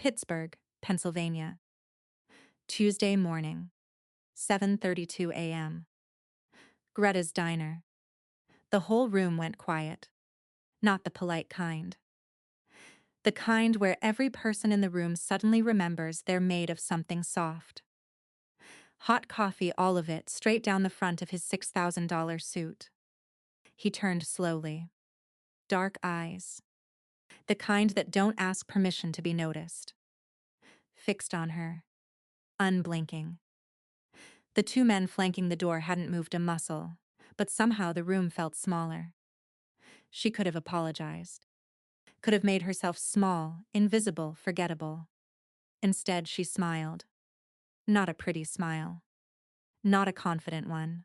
Pittsburgh, Pennsylvania. Tuesday morning, 7:32 a.m. Greta's diner. The whole room went quiet. Not the polite kind. The kind where every person in the room suddenly remembers they're made of something soft. Hot coffee, all of it, straight down the front of his $6,000 suit. He turned slowly. Dark eyes. The kind that don't ask permission to be noticed. Fixed on her. Unblinking. The two men flanking the door hadn't moved a muscle, but somehow the room felt smaller. She could have apologized. Could have made herself small, invisible, forgettable. Instead, she smiled. Not a pretty smile. Not a confident one.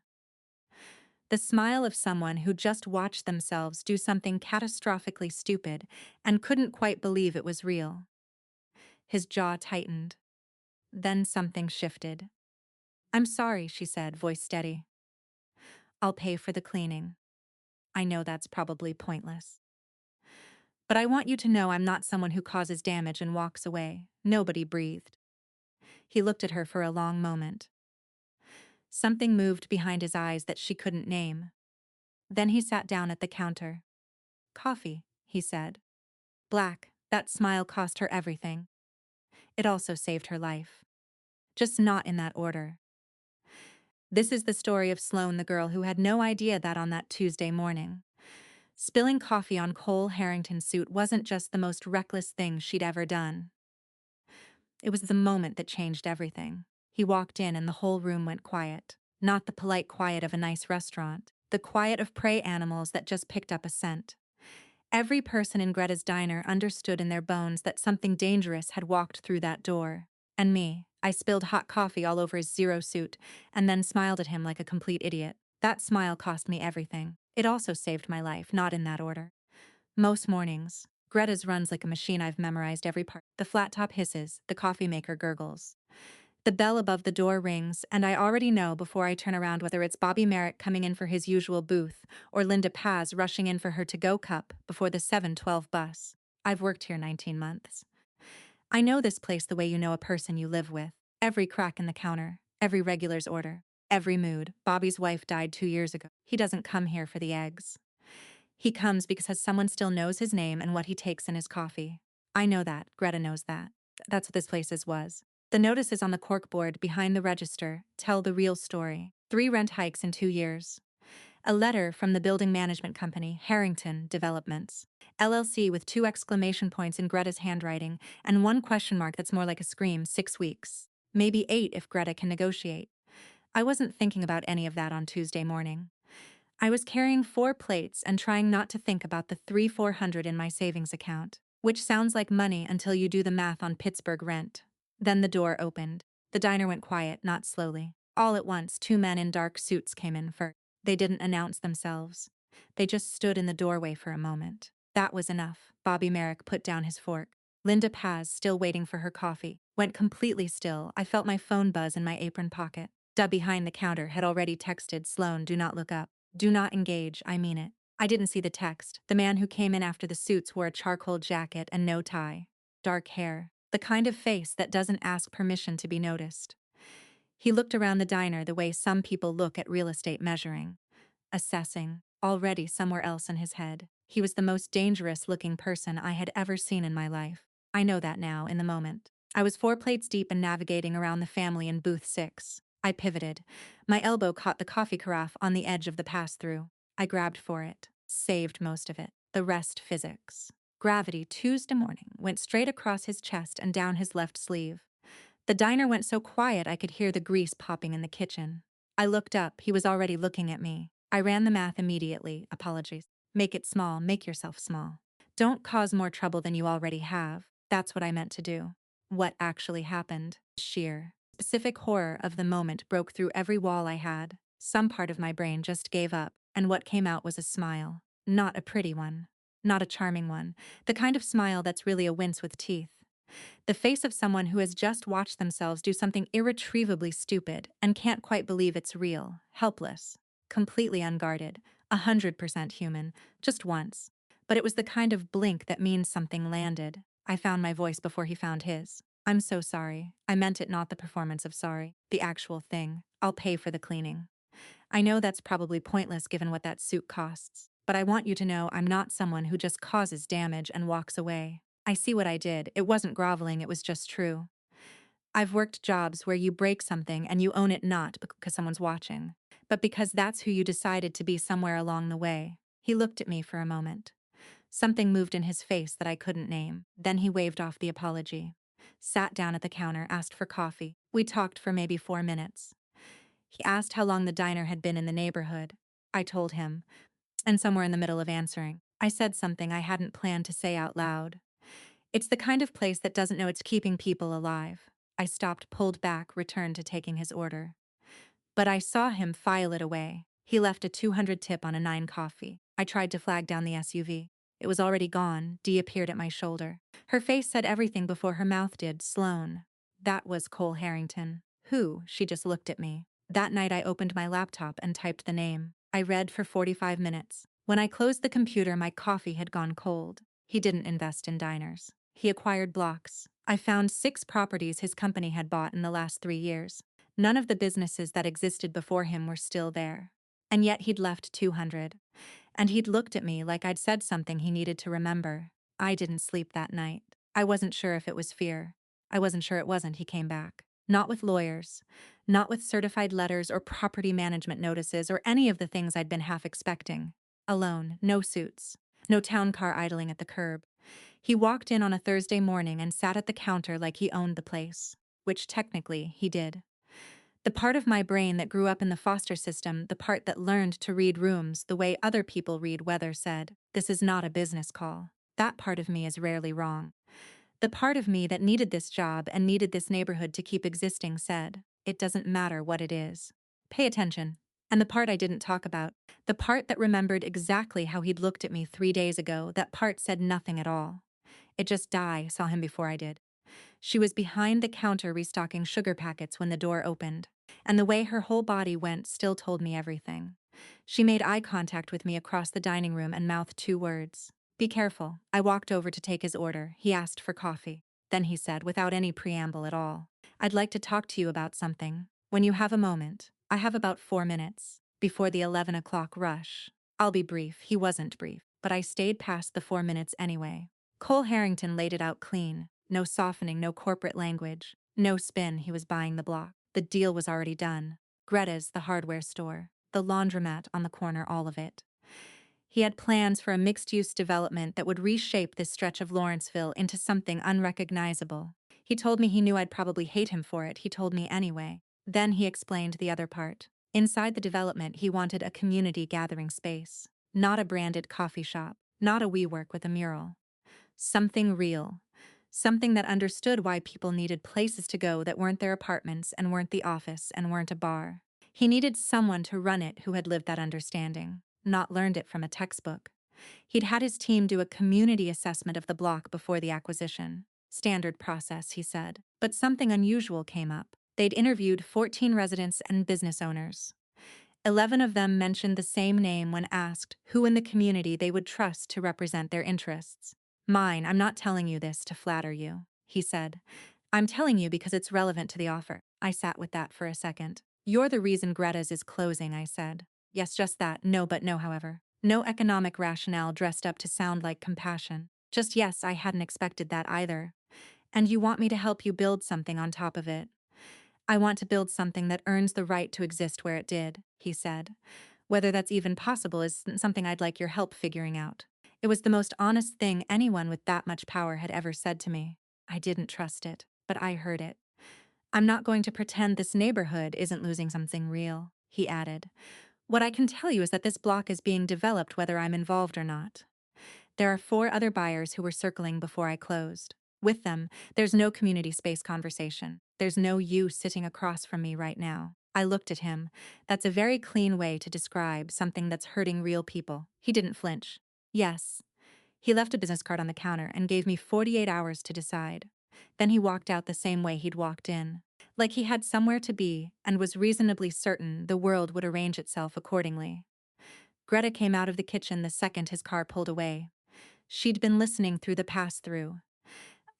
The smile of someone who just watched themselves do something catastrophically stupid and couldn't quite believe it was real. His jaw tightened. Then something shifted. "I'm sorry," she said, voice steady. "I'll pay for the cleaning. I know that's probably pointless. But I want you to know I'm not someone who causes damage and walks away." Nobody breathed. He looked at her for a long moment. Something moved behind his eyes that she couldn't name. Then he sat down at the counter. "Coffee," he said. Black, that smile cost her everything. It also saved her life. Just not in that order. This is the story of Sloane, the girl who had no idea that on that Tuesday morning, spilling coffee on Cole Harrington's suit wasn't just the most reckless thing she'd ever done. It was the moment that changed everything. He walked in and the whole room went quiet. Not the polite quiet of a nice restaurant, the quiet of prey animals that just picked up a scent. Every person in Greta's diner understood in their bones that something dangerous had walked through that door. And me, I spilled hot coffee all over his zero suit and then smiled at him like a complete idiot. That smile cost me everything. It also saved my life, not in that order. Most mornings, Greta's runs like a machine. I've memorized every part. The flat top hisses, the coffee maker gurgles. The bell above the door rings, and I already know before I turn around whether it's Bobby Merrick coming in for his usual booth or Linda Paz rushing in for her to-go cup before the 7:12 bus. I've worked here 19 months. I know this place the way you know a person you live with. Every crack in the counter, every regular's order, every mood. Bobby's wife died 2 years ago. He doesn't come here for the eggs. He comes because someone still knows his name and what he takes in his coffee. I know that. Greta knows that. That's what this place was. The notices on the corkboard behind the register tell the real story. 3 rent hikes in 2 years. A letter from the building management company, Harrington Developments, LLC, with 2 exclamation points in Greta's handwriting and 1 question mark that's more like a scream. 6 weeks. Maybe 8 if Greta can negotiate. I wasn't thinking about any of that on Tuesday morning. I was carrying 4 plates and trying not to think about the $300-400 in my savings account, which sounds like money until you do the math on Pittsburgh rent. Then the door opened. The diner went quiet, not slowly. All at once, 2 men in dark suits came in first. They didn't announce themselves. They just stood in the doorway for a moment. That was enough. Bobby Merrick put down his fork. Linda Paz, still waiting for her coffee, went completely still. I felt my phone buzz in my apron pocket. Dub behind the counter had already texted Sloane, "Do not look up. Do not engage, I mean it." I didn't see the text. The man who came in after the suits wore a charcoal jacket and no tie. Dark hair. The kind of face that doesn't ask permission to be noticed. He looked around the diner the way some people look at real estate, measuring, assessing, already somewhere else in his head. He was the most dangerous-looking person I had ever seen in my life. I know that now, in the moment. I was 4 plates deep and navigating around the family in booth 6. I pivoted. My elbow caught the coffee carafe on the edge of the pass-through. I grabbed for it. Saved most of it. The rest physics. Gravity Tuesday morning went straight across his chest and down his left sleeve. The diner went so quiet I could hear the grease popping in the kitchen. I looked up. He was already looking at me. I ran the math immediately. Apologies. Make it small. Make yourself small. Don't cause more trouble than you already have. That's what I meant to do. What actually happened? Sheer, specific horror of the moment broke through every wall I had. Some part of my brain just gave up, and what came out was a smile. Not a pretty one. Not a charming one. The kind of smile that's really a wince with teeth. The face of someone who has just watched themselves do something irretrievably stupid and can't quite believe it's real, helpless, completely unguarded, 100% human, just once. But it was the kind of blink that means something landed. I found my voice before he found his. I'm so sorry. I meant it, not the performance of sorry. The actual thing. I'll pay for the cleaning. I know that's probably pointless given what that suit costs, but I want you to know I'm not someone who just causes damage and walks away. I see what I did. It wasn't groveling, it was just true. I've worked jobs where you break something and you own it not because someone's watching, but because that's who you decided to be somewhere along the way. He looked at me for a moment. Something moved in his face that I couldn't name. Then he waved off the apology. Sat down at the counter, asked for coffee. We talked for maybe 4 minutes. He asked how long the diner had been in the neighborhood. I told him, and somewhere in the middle of answering, I said something I hadn't planned to say out loud. It's the kind of place that doesn't know it's keeping people alive. I stopped, pulled back, returned to taking his order. But I saw him file it away. He left a 200 tip on a 9 coffee. I tried to flag down the SUV. It was already gone. Dee appeared at my shoulder. Her face said everything before her mouth did. Sloan. That was Cole Harrington. Who? She just looked at me. That night I opened my laptop and typed the name. I read for 45 minutes. When I closed the computer, my coffee had gone cold. He didn't invest in diners. He acquired blocks. I found 6 properties his company had bought in the last 3 years. None of the businesses that existed before him were still there. And yet he'd left 200. And he'd looked at me like I'd said something he needed to remember. I didn't sleep that night. I wasn't sure if it was fear. I wasn't sure it wasn't. He came back. Not with lawyers. Not with certified letters or property management notices or any of the things I'd been half expecting. Alone, no suits. No town car idling at the curb. He walked in on a Thursday morning and sat at the counter like he owned the place. Which technically, he did. The part of my brain that grew up in the foster system, the part that learned to read rooms the way other people read weather, said, "This is not a business call." That part of me is rarely wrong. The part of me that needed this job and needed this neighborhood to keep existing said, "It doesn't matter what it is. Pay attention." And the part I didn't talk about, the part that remembered exactly how he'd looked at me 3 days ago, that part said nothing at all. It just Di saw him before I did. She was behind the counter restocking sugar packets when the door opened, and the way her whole body went still told me everything. She made eye contact with me across the dining room and mouthed 2 words. "Be careful." I walked over to take his order. He asked for coffee. Then he said, without any preamble at all, "I'd like to talk to you about something. When you have a moment." I have about 4 minutes. Before the 11 o'clock rush. I'll be brief. He wasn't brief, but I stayed past the 4 minutes anyway. Cole Harrington laid it out clean. No softening, no corporate language. No spin. He was buying the block. The deal was already done. Greta's, the hardware store. The laundromat on the corner, all of it. He had plans for a mixed-use development that would reshape this stretch of Lawrenceville into something unrecognizable. He told me he knew I'd probably hate him for it. He told me anyway. Then he explained the other part. Inside the development, he wanted a community gathering space. Not a branded coffee shop. Not a WeWork with a mural. Something real. Something that understood why people needed places to go that weren't their apartments and weren't the office and weren't a bar. He needed someone to run it who had lived that understanding, not learned it from a textbook. He'd had his team do a community assessment of the block before the acquisition. Standard process, he said. But something unusual came up. They'd interviewed 14 residents and business owners. 11 of them mentioned the same name when asked who in the community they would trust to represent their interests. "Mine. I'm not telling you this to flatter you," he said. "I'm telling you because it's relevant to the offer." I sat with that for a second. "You're the reason Greta's is closing," I said. "Yes, just that. No, but no, however. No economic rationale dressed up to sound like compassion. Just yes, I hadn't expected that either. And you want me to help you build something on top of it." "I want to build something that earns the right to exist where it did," he said. "Whether that's even possible is something I'd like your help figuring out." It was the most honest thing anyone with that much power had ever said to me. I didn't trust it, but I heard it. "I'm not going to pretend this neighborhood isn't losing something real," he added. "What I can tell you is that this block is being developed whether I'm involved or not. There are 4 other buyers who were circling before I closed. With them, there's no community space conversation. There's no you sitting across from me right now." I looked at him. That's a very clean way to describe something that's hurting real people. He didn't flinch. "Yes." He left a business card on the counter and gave me 48 hours to decide. Then he walked out the same way he'd walked in. Like he had somewhere to be and was reasonably certain the world would arrange itself accordingly. Greta came out of the kitchen the second his car pulled away. She'd been listening through the pass-through.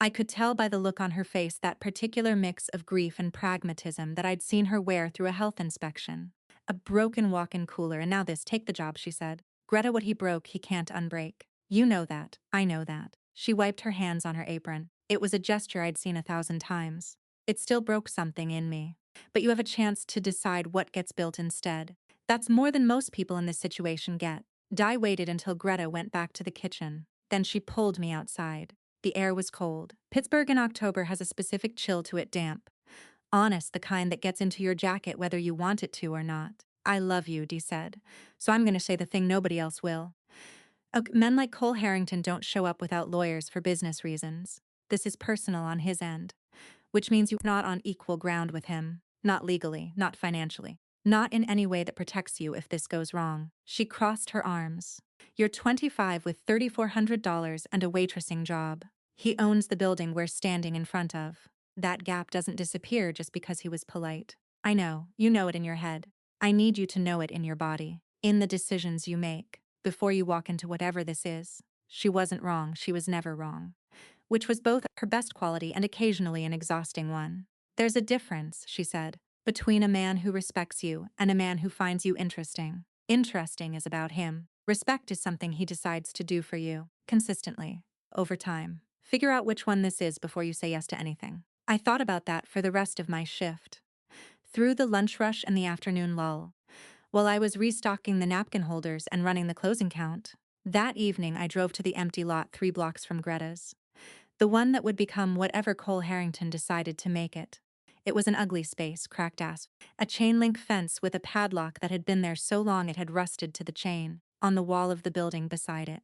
I could tell by the look on her face that particular mix of grief and pragmatism that I'd seen her wear through a health inspection. A broken walk-in cooler, and now this, take the job, she said. Greta, what he broke, he can't unbreak. You know that, I know that. She wiped her hands on her apron. It was a gesture I'd seen 1,000 times. It still broke something in me. But you have a chance to decide what gets built instead. That's more than most people in this situation get. Di waited until Greta went back to the kitchen. Then she pulled me outside. The air was cold. Pittsburgh in October has a specific chill to it, damp. Honest, the kind that gets into your jacket whether you want it to or not. I love you, Dee said. So I'm going to say the thing nobody else will. Men like Cole Harrington don't show up without lawyers for business reasons. This is personal on his end, which means you're not on equal ground with him. Not legally, not financially. Not in any way that protects you if this goes wrong. She crossed her arms. You're 25 with $3,400 and a waitressing job. He owns the building we're standing in front of. That gap doesn't disappear just because he was polite. I know, you know it in your head. I need you to know it in your body, in the decisions you make, before you walk into whatever this is. She wasn't wrong, she was never wrong. Which was both her best quality and occasionally an exhausting one. There's a difference, she said, between a man who respects you and a man who finds you interesting. Interesting is about him. Respect is something he decides to do for you, consistently, over time. Figure out which one this is before you say yes to anything. I thought about that for the rest of my shift. Through the lunch rush and the afternoon lull, while I was restocking the napkin holders and running the closing count. That evening I drove to the empty lot 3 blocks from Greta's. The one that would become whatever Cole Harrington decided to make it. It was an ugly space, cracked asphalt, a chain-link fence with a padlock that had been there so long it had rusted to the chain, on the wall of the building beside it.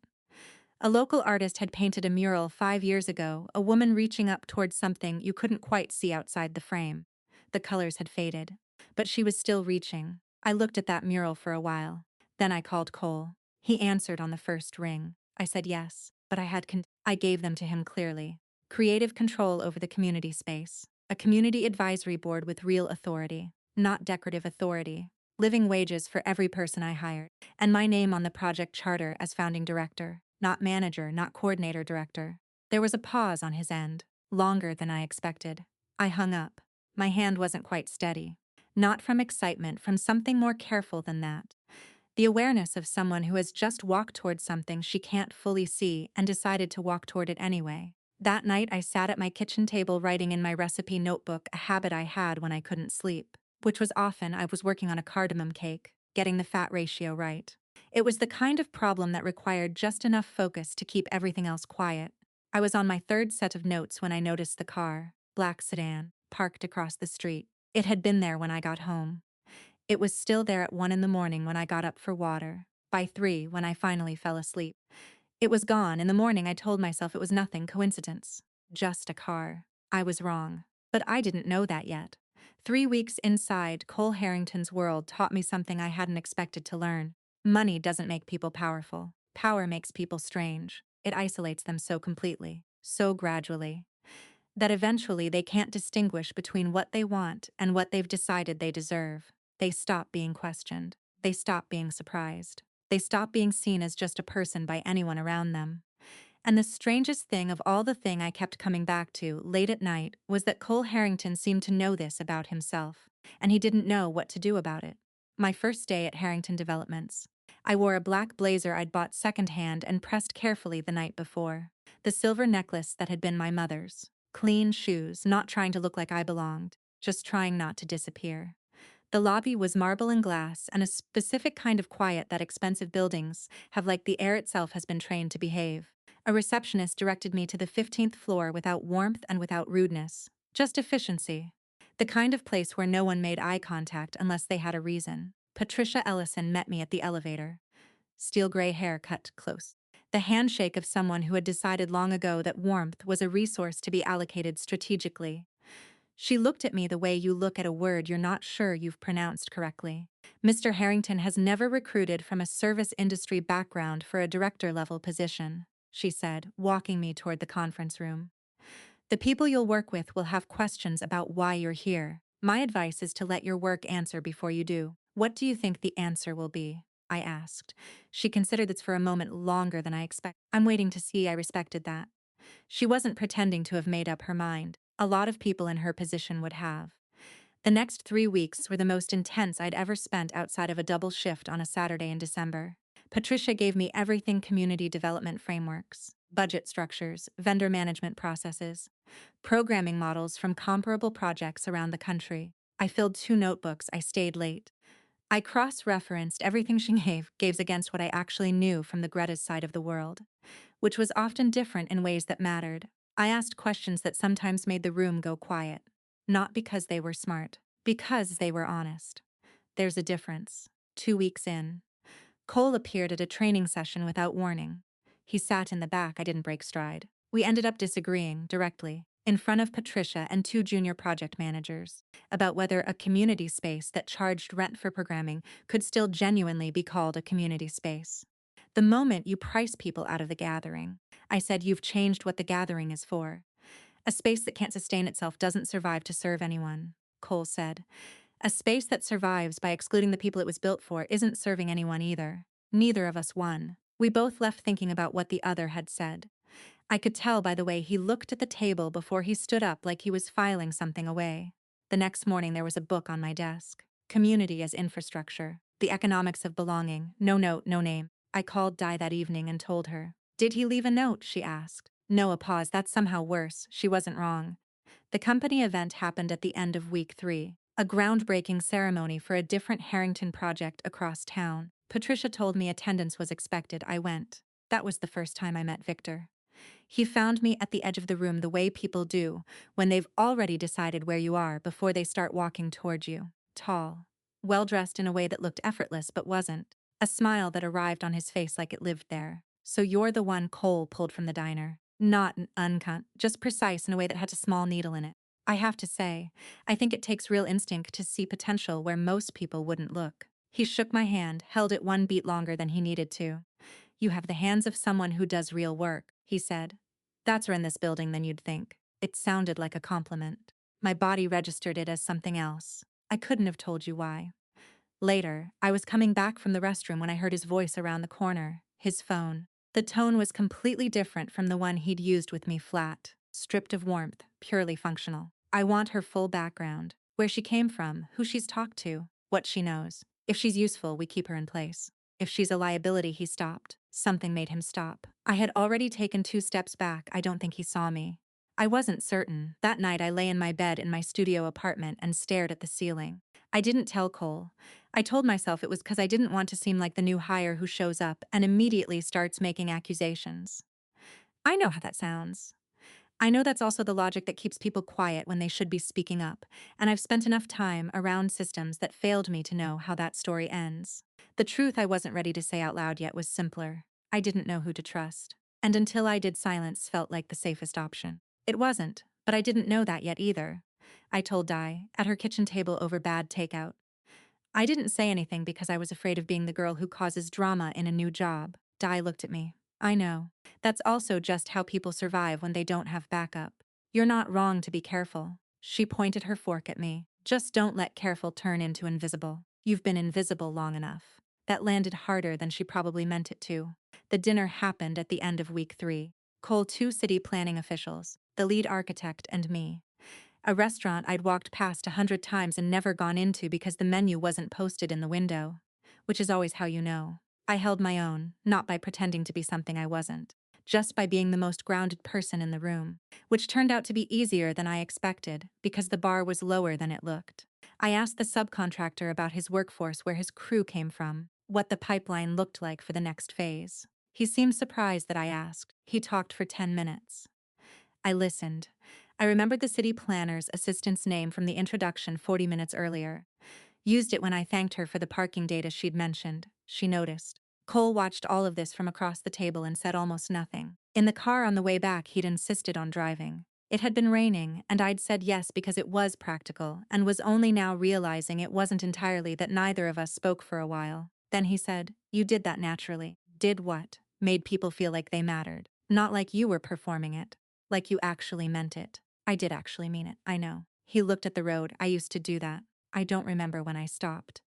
A local artist had painted a mural 5 years ago, a woman reaching up towards something you couldn't quite see outside the frame. The colors had faded, but she was still reaching. I looked at that mural for a while. Then I called Cole. He answered on the first ring. I said yes, but I gave them to him clearly. Creative control over the community space. A community advisory board with real authority, not decorative authority. Living wages for every person I hired. And my name on the project charter as founding director. Not manager, not coordinator director. There was a pause on his end, longer than I expected. I hung up. My hand wasn't quite steady. Not from excitement, from something more careful than that. The awareness of someone who has just walked toward something she can't fully see and decided to walk toward it anyway. That night I sat at my kitchen table writing in my recipe notebook, a habit I had when I couldn't sleep, which was often I was working on a cardamom cake, getting the fat ratio right. It was the kind of problem that required just enough focus to keep everything else quiet. I was on my 3rd set of notes when I noticed the car, black sedan, parked across the street. It had been there when I got home. It was still there at 1 in the morning when I got up for water, by 3 when I finally fell asleep. It was gone. In the morning I told myself it was nothing, coincidence. Just a car. I was wrong. But I didn't know that yet. 3 weeks inside Cole Harrington's world taught me something I hadn't expected to learn. Money doesn't make people powerful. Power makes people strange. It isolates them so completely, so gradually, that eventually they can't distinguish between what they want and what they've decided they deserve. They stop being questioned. They stop being surprised. They stop being seen as just a person by anyone around them. And the strangest thing of all, the thing I kept coming back to late at night, was that Cole Harrington seemed to know this about himself, and he didn't know what to do about it. My first day at Harrington Developments. I wore a black blazer I'd bought secondhand and pressed carefully the night before. The silver necklace that had been my mother's. Clean shoes, not trying to look like I belonged, just trying not to disappear. The lobby was marble and glass, and a specific kind of quiet that expensive buildings have, like the air itself has been trained to behave. A receptionist directed me to the 15th floor without warmth and without rudeness. Just efficiency. The kind of place where no one made eye contact unless they had a reason. Patricia Ellison met me at the elevator. Steel gray hair cut close. The handshake of someone who had decided long ago that warmth was a resource to be allocated strategically. She looked at me the way you look at a word you're not sure you've pronounced correctly. Mr. Harrington has never recruited from a service industry background for a director-level position, she said, walking me toward the conference room. The people you'll work with will have questions about why you're here. My advice is to let your work answer before you do. What do you think the answer will be? I asked. She considered this for a moment longer than I expected. I'm waiting to see. I respected that. She wasn't pretending to have made up her mind. A lot of people in her position would have. The next 3 weeks were the most intense I'd ever spent outside of a double shift on a Saturday in December. Patricia gave me everything: community development frameworks, budget structures, vendor management processes, programming models from comparable projects around the country. I filled 2 notebooks, I stayed late. I cross-referenced everything she gave against what I actually knew from the Greta's side of the world, which was often different in ways that mattered. I asked questions that sometimes made the room go quiet. Not because they were smart, because they were honest. There's a difference. 2 weeks in, Cole appeared at a training session without warning. He sat in the back. I didn't break stride. We ended up disagreeing, directly, in front of Patricia and 2 junior project managers, about whether a community space that charged rent for programming could still genuinely be called a community space. The moment you price people out of the gathering, I said, you've changed what the gathering is for. A space that can't sustain itself doesn't survive to serve anyone, Cole said. A space that survives by excluding the people it was built for isn't serving anyone either. Neither of us won. We both left thinking about what the other had said. I could tell by the way he looked at the table before he stood up, like he was filing something away. The next morning there was a book on my desk. Community as Infrastructure. The Economics of Belonging. No note, no name. I called Di that evening and told her. Did he leave a note? She asked. No, a pause. That's somehow worse. She wasn't wrong. The company event happened at the end of week 3, a groundbreaking ceremony for a different Harrington project across town. Patricia told me attendance was expected. I went. That was the first time I met Victor. He found me at the edge of the room, the way people do when they've already decided where you are before they start walking toward you. Tall, well-dressed in a way that looked effortless but wasn't. A smile that arrived on his face like it lived there. So you're the one Cole pulled from the diner. Not an uncut, just precise in a way that had a small needle in it. I have to say, I think it takes real instinct to see potential where most people wouldn't look. He shook my hand, held it 1 beat longer than he needed to. You have the hands of someone who does real work, he said. That's in this building than you'd think. It sounded like a compliment. My body registered it as something else. I couldn't have told you why. Later, I was coming back from the restroom when I heard his voice around the corner, his phone. The tone was completely different from the one he'd used with me: flat, stripped of warmth, purely functional. I want her full background, where she came from, who she's talked to, what she knows. If she's useful, we keep her in place. If she's a liability, he stopped. Something made him stop. I had already taken 2 steps back. I don't think he saw me. I wasn't certain. That night I lay in my bed in my studio apartment and stared at the ceiling. I didn't tell Cole. I told myself it was because I didn't want to seem like the new hire who shows up and immediately starts making accusations. I know how that sounds. I know that's also the logic that keeps people quiet when they should be speaking up, and I've spent enough time around systems that failed me to know how that story ends. The truth I wasn't ready to say out loud yet was simpler. I didn't know who to trust. And until I did, silence felt like the safest option. It wasn't, but I didn't know that yet either. I told Di, at her kitchen table over bad takeout. I didn't say anything because I was afraid of being the girl who causes drama in a new job. Di looked at me. I know. That's also just how people survive when they don't have backup. You're not wrong to be careful. She pointed her fork at me. Just don't let careful turn into invisible. You've been invisible long enough. That landed harder than she probably meant it to. The dinner happened at the end of week 3. Cole, 2 city planning officials, the lead architect, and me. A restaurant I'd walked past 100 times and never gone into because the menu wasn't posted in the window. Which is always how you know. I held my own, not by pretending to be something I wasn't, just by being the most grounded person in the room, which turned out to be easier than I expected because the bar was lower than it looked. I asked the subcontractor about his workforce, where his crew came from, what the pipeline looked like for the next phase. He seemed surprised that I asked. He talked for 10 minutes. I listened. I remembered the city planner's assistant's name from the introduction 40 minutes earlier. Used it when I thanked her for the parking data she'd mentioned. She noticed. Cole watched all of this from across the table and said almost nothing. In the car on the way back, he'd insisted on driving. It had been raining, and I'd said yes because it was practical, and was only now realizing it wasn't entirely that neither of us spoke for a while. Then he said, "You did that naturally." Did what? Made people feel like they mattered. Not like you were performing it. Like you actually meant it. I did actually mean it, I know. He looked at the road. I used to do that. I don't remember when I stopped.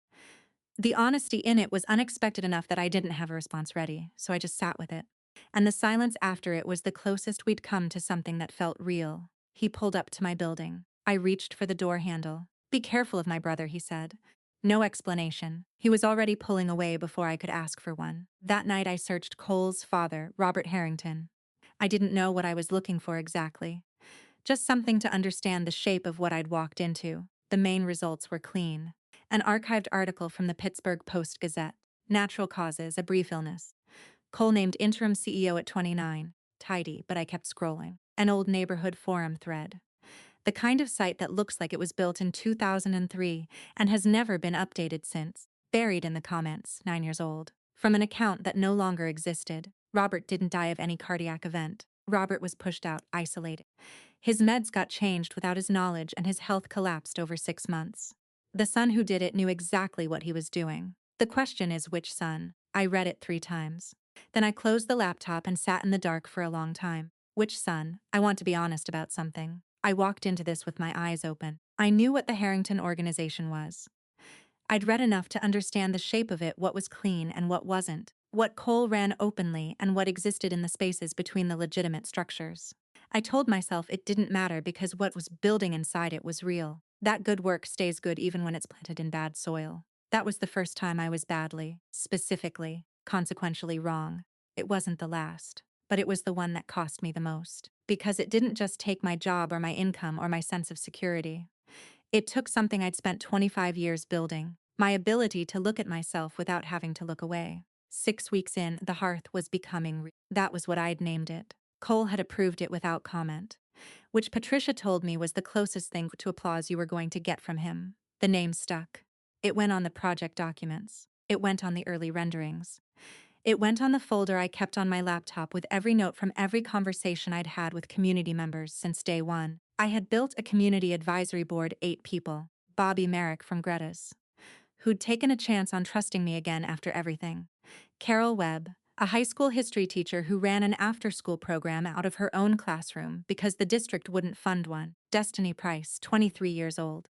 The honesty in it was unexpected enough that I didn't have a response ready, so I just sat with it. And the silence after it was the closest we'd come to something that felt real. He pulled up to my building. I reached for the door handle. "Be careful of my brother," he said. No explanation. He was already pulling away before I could ask for one. That night I searched Cole's father, Robert Harrington. I didn't know what I was looking for exactly. Just something to understand the shape of what I'd walked into. The main results were clean. An archived article from the Pittsburgh Post-Gazette. Natural causes, a brief illness. Cole named interim CEO at 29. Tidy, but I kept scrolling. An old neighborhood forum thread. The kind of site that looks like it was built in 2003 and has never been updated since. Buried in the comments, 9 years old. From an account that no longer existed. Robert didn't die of any cardiac event. Robert was pushed out, isolated. His meds got changed without his knowledge and his health collapsed over 6 months. The son who did it knew exactly what he was doing. The question is which son? I read it 3 times. Then I closed the laptop and sat in the dark for a long time. Which son? I want to be honest about something. I walked into this with my eyes open. I knew what the Harrington organization was. I'd read enough to understand the shape of it, what was clean and what wasn't, what Cole ran openly and what existed in the spaces between the legitimate structures. I told myself it didn't matter because what was building inside it was real. That good work stays good even when it's planted in bad soil. That was the first time I was badly, specifically, consequentially wrong. It wasn't the last, but it was the one that cost me the most. Because it didn't just take my job or my income or my sense of security. It took something I'd spent 25 years building, my ability to look at myself without having to look away. 6 weeks in, the hearth was becoming that was what I'd named it. Cole had approved it without comment, which Patricia told me was the closest thing to applause you were going to get from him. The name stuck. It went on the project documents. It went on the early renderings. It went on the folder I kept on my laptop with every note from every conversation I'd had with community members since day one. I had built a community advisory board, 8 people. Bobby Merrick from Greta's, who'd taken a chance on trusting me again after everything. Carol Webb, a high school history teacher who ran an after-school program out of her own classroom because the district wouldn't fund one. Destiny Price, 23 years old,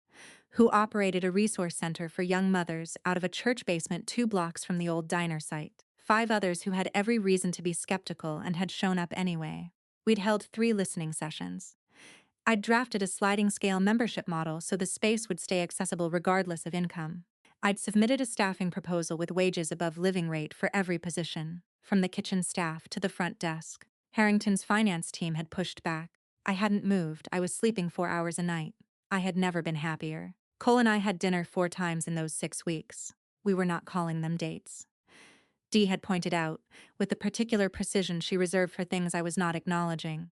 who operated a resource center for young mothers out of a church basement 2 blocks from the old diner site. 5 others who had every reason to be skeptical and had shown up anyway. We'd held 3 listening sessions. I'd drafted a sliding scale membership model so the space would stay accessible regardless of income. I'd submitted a staffing proposal with wages above living rate for every position, from the kitchen staff to the front desk. Harrington's finance team had pushed back. I hadn't moved, I was sleeping 4 hours a night. I had never been happier. Cole and I had dinner 4 times in those 6 weeks. We were not calling them dates. Dee had pointed out, with the particular precision she reserved for things I was not acknowledging,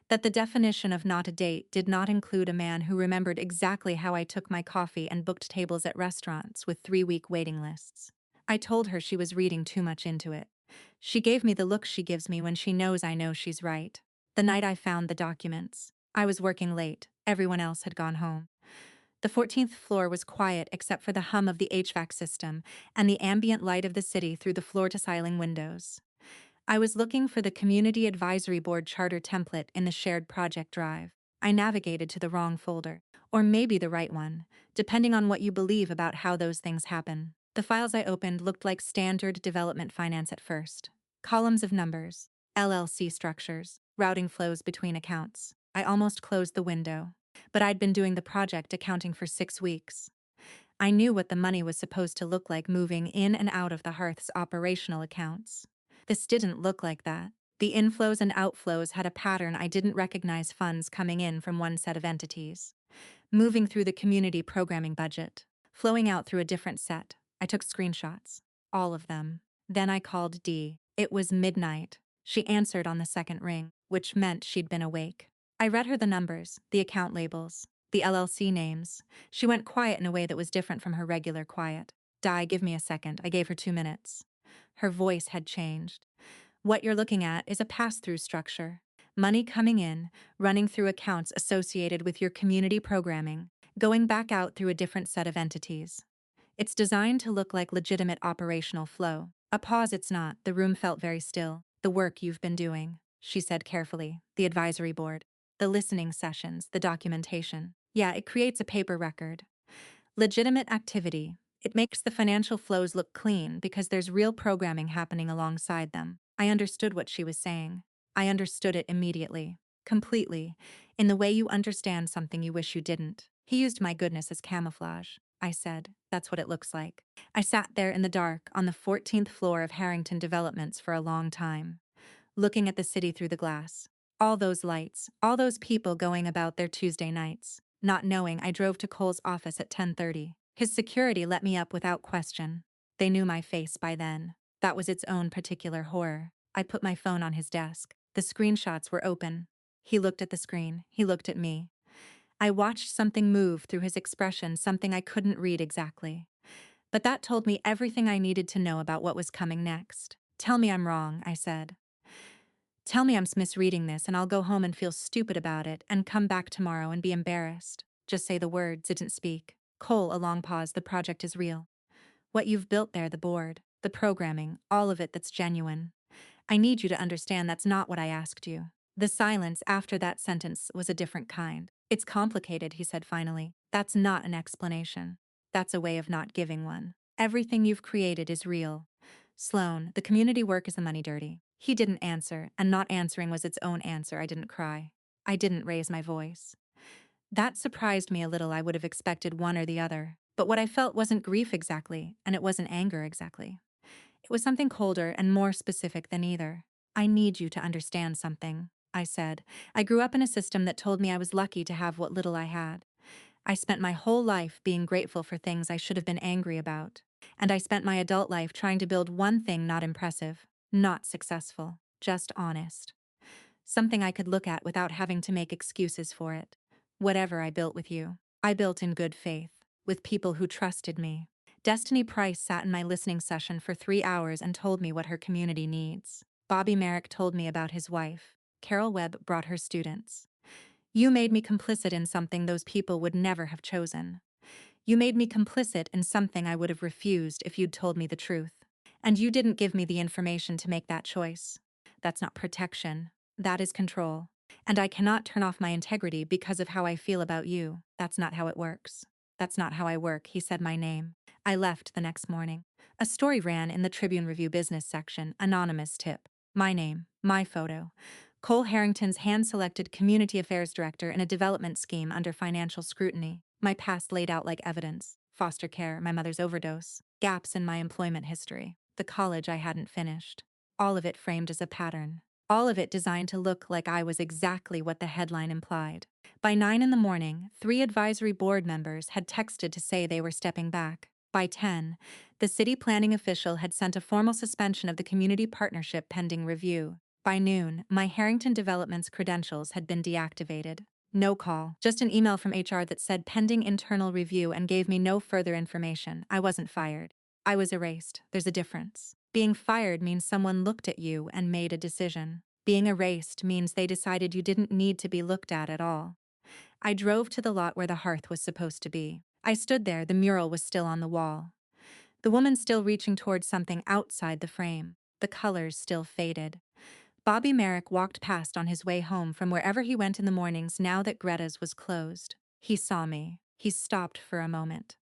that the definition of not a date did not include a man who remembered exactly how I took my coffee and booked tables at restaurants with 3-week waiting lists. I told her she was reading too much into it. She gave me the look she gives me when she knows I know she's right. The night I found the documents, I was working late. Everyone else had gone home. The 14th floor was quiet except for the hum of the HVAC system and the ambient light of the city through the floor-to-ceiling windows. I was looking for the Community Advisory Board charter template in the shared project drive. I navigated to the wrong folder, or maybe the right one, depending on what you believe about how those things happen. The files I opened looked like standard development finance at first. Columns of numbers, LLC structures, routing flows between accounts. I almost closed the window, but I'd been doing the project accounting for 6 weeks. I knew what the money was supposed to look like moving in and out of the hearth's operational accounts. This didn't look like that. The inflows and outflows had a pattern I didn't recognize, funds coming in from one set of entities, moving through the community programming budget, flowing out through a different set. I took screenshots. All of them. Then I called Dee. It was midnight. She answered on the second ring, which meant she'd been awake. I read her the numbers, the account labels, the LLC names. She went quiet in a way that was different from her regular quiet. Di, give me a second. I gave her 2 minutes. Her voice had changed. What you're looking at is a pass-through structure. Money coming in, running through accounts associated with your community programming, going back out through a different set of entities. It's designed to look like legitimate operational flow. A pause. It's not. The room felt very still. The work you've been doing, she said carefully. The advisory board, the listening sessions, the documentation. Yeah, it creates a paper record. Legitimate activity. It makes the financial flows look clean because there's real programming happening alongside them. I understood what she was saying. I understood it immediately. Completely. In the way you understand something you wish you didn't. He used my goodness as camouflage. I said, that's what it looks like. I sat there in the dark on the 14th floor of Harrington Developments for a long time, looking at the city through the glass. All those lights, all those people going about their Tuesday nights. Not knowing, I drove to Cole's office at 10:30. His security let me up without question. They knew my face by then. That was its own particular horror. I put my phone on his desk. The screenshots were open. He looked at the screen. He looked at me. I watched something move through his expression, something I couldn't read exactly. But that told me everything I needed to know about what was coming next. Tell me I'm wrong, I said. Tell me I'm misreading this and I'll go home and feel stupid about it and come back tomorrow and be embarrassed. Just say the words, didn't speak. Cole, a long pause, the project is real. What you've built there, the board, the programming, all of it that's genuine. I need you to understand that's not what I asked you. The silence after that sentence was a different kind. It's complicated, he said finally. That's not an explanation. That's a way of not giving one. Everything you've created is real. Sloan, the community work is the money dirty. He didn't answer, and not answering was its own answer. I didn't cry. I didn't raise my voice. That surprised me a little. I would have expected one or the other. But what I felt wasn't grief exactly, and it wasn't anger exactly. It was something colder and more specific than either. I need you to understand something, I said. I grew up in a system that told me I was lucky to have what little I had. I spent my whole life being grateful for things I should have been angry about. And I spent my adult life trying to build one thing not impressive, not successful, just honest. Something I could look at without having to make excuses for it. Whatever I built with you, I built in good faith, with people who trusted me. Destiny Price sat in my listening session for 3 hours and told me what her community needs. Bobby Merrick told me about his wife. Carol Webb brought her students. You made me complicit in something those people would never have chosen. You made me complicit in something I would have refused if you'd told me the truth. And you didn't give me the information to make that choice. That's not protection. That is control. And I cannot turn off my integrity because of how I feel about you. That's not how it works. That's not how I work, he said my name. I left the next morning. A story ran in the Tribune Review business section, anonymous tip. My name, my photo. Cole Harrington's hand-selected community affairs director in a development scheme under financial scrutiny. My past laid out like evidence. Foster care, my mother's overdose. Gaps in my employment history. The college I hadn't finished. All of it framed as a pattern. All of it designed to look like I was exactly what the headline implied. By 9 in the morning, 3 advisory board members had texted to say they were stepping back. By 10, the city planning official had sent a formal suspension of the community partnership pending review. By noon, my Harrington Developments credentials had been deactivated. No call, just an email from HR that said pending internal review and gave me no further information. I wasn't fired. I was erased. There's a difference. Being fired means someone looked at you and made a decision. Being erased means they decided you didn't need to be looked at all. I drove to the lot where the hearth was supposed to be. I stood there, the mural was still on the wall. The woman still reaching towards something outside the frame. The colors still faded. Bobby Merrick walked past on his way home from wherever he went in the mornings now that Greta's was closed. He saw me. He stopped for a moment.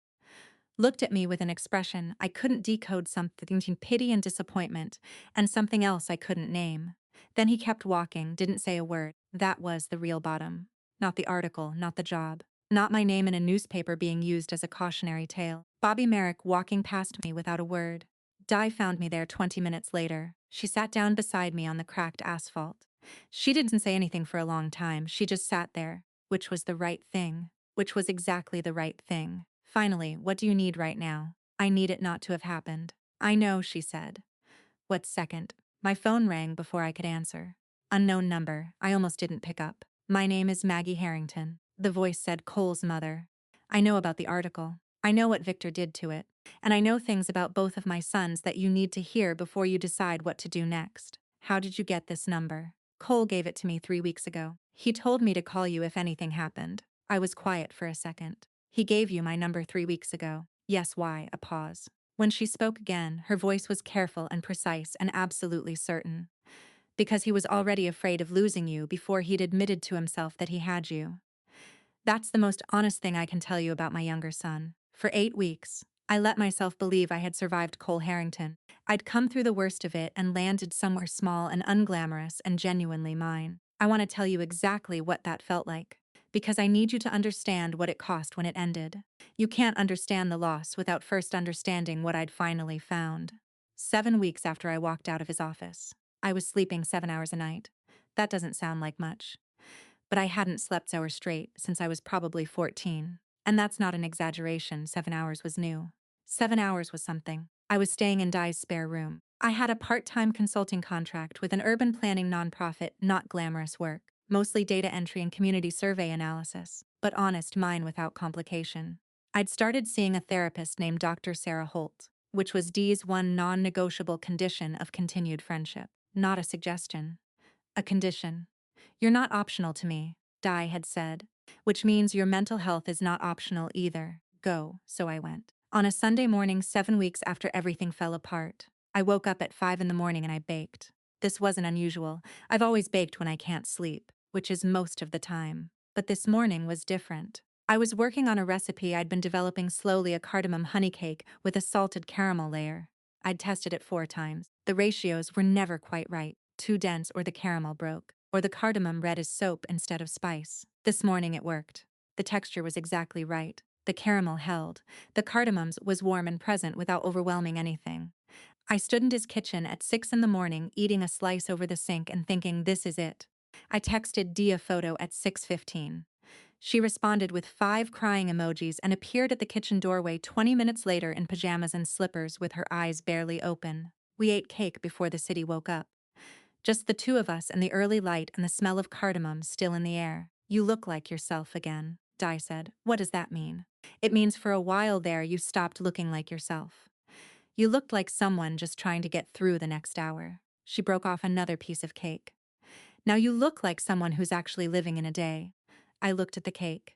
Looked at me with an expression I couldn't decode, something between pity and disappointment, and something else I couldn't name. Then he kept walking, didn't say a word. That was the real bottom. Not the article, not the job. Not my name in a newspaper being used as a cautionary tale. Bobby Merrick walking past me without a word. Di found me there 20 minutes later. She sat down beside me on the cracked asphalt. She didn't say anything for a long time. She just sat there, which was the right thing. Which was exactly the right thing. Finally, what do you need right now? I need it not to have happened. I know, she said. What second? My phone rang before I could answer. Unknown number. I almost didn't pick up. My name is Maggie Harrington. The voice said Cole's mother. I know about the article. I know what Victor did to it. And I know things about both of my sons that you need to hear before you decide what to do next. How did you get this number? Cole gave it to me 3 weeks ago. He told me to call you if anything happened. I was quiet for a second. He gave you my number 3 weeks ago. Yes, why? A pause. When she spoke again, her voice was careful and precise and absolutely certain. Because he was already afraid of losing you before he'd admitted to himself that he had you. That's the most honest thing I can tell you about my younger son. For 8 weeks, I let myself believe I had survived Cole Harrington. I'd come through the worst of it and landed somewhere small and unglamorous and genuinely mine. I want to tell you exactly what that felt like, because I need you to understand what it cost when it ended. You can't understand the loss without first understanding what I'd finally found. 7 weeks after I walked out of his office, I was sleeping 7 hours a night. That doesn't sound like much, but I hadn't slept so straight since I was probably 14. And that's not an exaggeration, 7 hours was new. 7 hours was something. I was staying in Di's spare room. I had a part-time consulting contract with an urban planning nonprofit, not glamorous work, mostly data entry and community survey analysis, but honest, mine without complication. I'd started seeing a therapist named Dr. Sarah Holt, which was Dee's one non-negotiable condition of continued friendship. Not a suggestion. A condition. You're not optional to me, Di had said, which means your mental health is not optional either. Go, so I went. On a Sunday morning 7 weeks after everything fell apart, I woke up at 5 in the morning and I baked. This wasn't unusual. I've always baked when I can't sleep, which is most of the time. But this morning was different. I was working on a recipe I'd been developing slowly, a cardamom honey cake with a salted caramel layer. I'd tested it 4 times. The ratios were never quite right. Too dense or the caramel broke, or the cardamom red as soap instead of spice. This morning it worked. The texture was exactly right. The caramel held. The cardamoms was warm and present without overwhelming anything. I stood in his kitchen at 6 in the morning, eating a slice over the sink and thinking, this is it. I texted Dee a photo at 6:15. She responded with 5 crying emojis and appeared at the kitchen doorway 20 minutes later in pajamas and slippers with her eyes barely open. We ate cake before the city woke up. Just the two of us and the early light and the smell of cardamom still in the air. You look like yourself again, Di said. What does that mean? It means for a while there you stopped looking like yourself. You looked like someone just trying to get through the next hour. She broke off another piece of cake. Now you look like someone who's actually living in a day. I looked at the cake.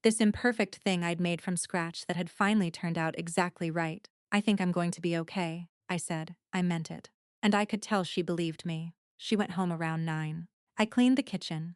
This imperfect thing I'd made from scratch that had finally turned out exactly right. I think I'm going to be okay, I said. I meant it. And I could tell she believed me. She went home around 9. I cleaned the kitchen.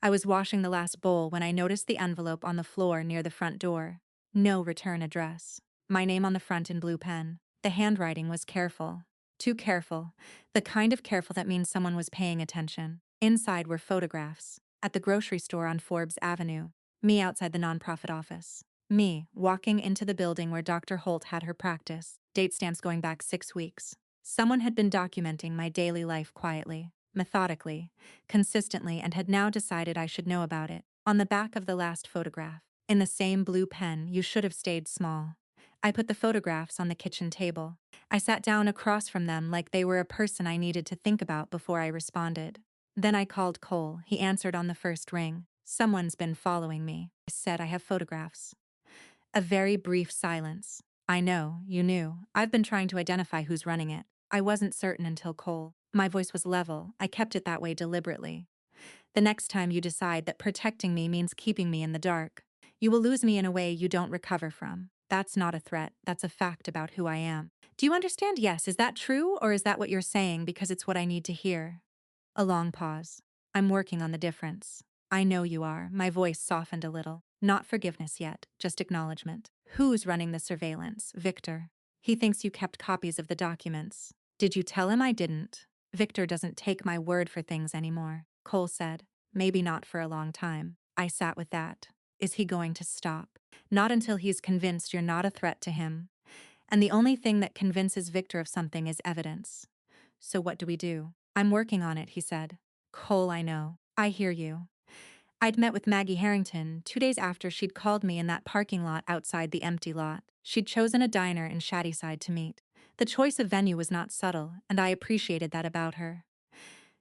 I was washing the last bowl when I noticed the envelope on the floor near the front door. No return address. My name on the front in blue pen. The handwriting was careful. Too careful. The kind of careful that means someone was paying attention. Inside were photographs. At the grocery store on Forbes Avenue. Me outside the nonprofit office. Me walking into the building where Dr. Holt had her practice. Date stamps going back 6 weeks. Someone had been documenting my daily life quietly, methodically, consistently, and had now decided I should know about it. On the back of the last photograph, in the same blue pen, you should have stayed small. I put the photographs on the kitchen table. I sat down across from them like they were a person I needed to think about before I responded. Then I called Cole. He answered on the first ring. Someone's been following me. I said, I have photographs. A very brief silence. I know, you knew. I've been trying to identify who's running it. I wasn't certain until Cole. My voice was level. I kept it that way deliberately. The next time you decide that protecting me means keeping me in the dark, you will lose me in a way you don't recover from. That's not a threat. That's a fact about who I am. Do you understand? Yes. Is that true, or is that what you're saying because it's what I need to hear? A long pause. I'm working on the difference. I know you are. My voice softened a little. Not forgiveness yet, just acknowledgement. Who's running the surveillance? Victor. He thinks you kept copies of the documents. Did you tell him I didn't? Victor doesn't take my word for things anymore, Cole said. Maybe not for a long time. I sat with that. Is he going to stop? Not until he's convinced you're not a threat to him. And the only thing that convinces Victor of something is evidence. So what do we do? I'm working on it, he said. Cole, I know. I hear you. I'd met with Maggie Harrington 2 days after she'd called me in that parking lot outside the empty lot. She'd chosen a diner in Shadyside to meet. The choice of venue was not subtle, and I appreciated that about her.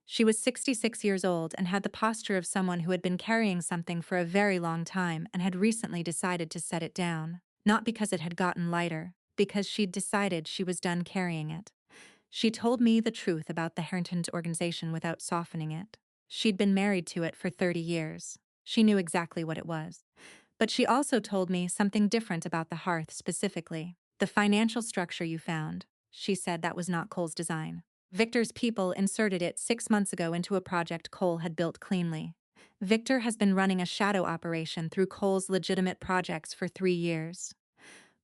She was 66 years old and had the posture of someone who had been carrying something for a very long time and had recently decided to set it down. Not because it had gotten lighter, because she'd decided she was done carrying it. She told me the truth about the Harrington's organization without softening it. She'd been married to it for 30 years. She knew exactly what it was. But she also told me something different about the hearth specifically. The financial structure you found. She said that was not Cole's design. Victor's people inserted it 6 months ago into a project Cole had built cleanly. Victor has been running a shadow operation through Cole's legitimate projects for 3 years.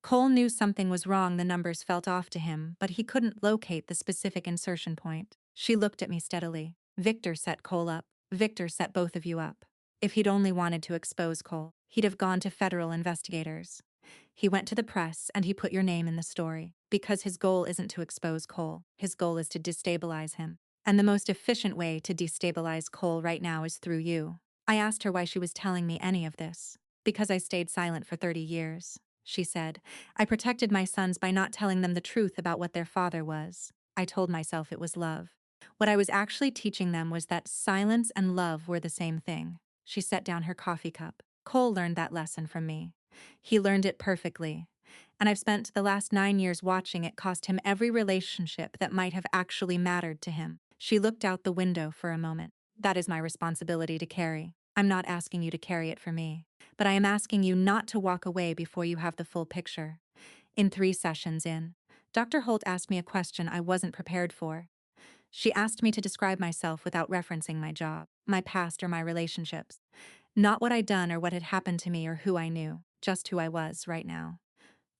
Cole knew something was wrong, the numbers felt off to him, but he couldn't locate the specific insertion point. She looked at me steadily. Victor set Cole up. Victor set both of you up. If he'd only wanted to expose Cole, he'd have gone to federal investigators. He went to the press and he put your name in the story. Because his goal isn't to expose Cole, his goal is to destabilize him. And the most efficient way to destabilize Cole right now is through you. I asked her why she was telling me any of this. Because I stayed silent for 30 years, she said. I protected my sons by not telling them the truth about what their father was. I told myself it was love. What I was actually teaching them was that silence and love were the same thing. She set down her coffee cup. Cole learned that lesson from me. He learned it perfectly. And I've spent the last 9 years watching it cost him every relationship that might have actually mattered to him. She looked out the window for a moment. That is my responsibility to carry. I'm not asking you to carry it for me, but I am asking you not to walk away before you have the full picture. In 3 sessions in, Dr. Holt asked me a question I wasn't prepared for. She asked me to describe myself without referencing my job, my past, or my relationships. Not what I'd done or what had happened to me or who I knew, just who I was right now.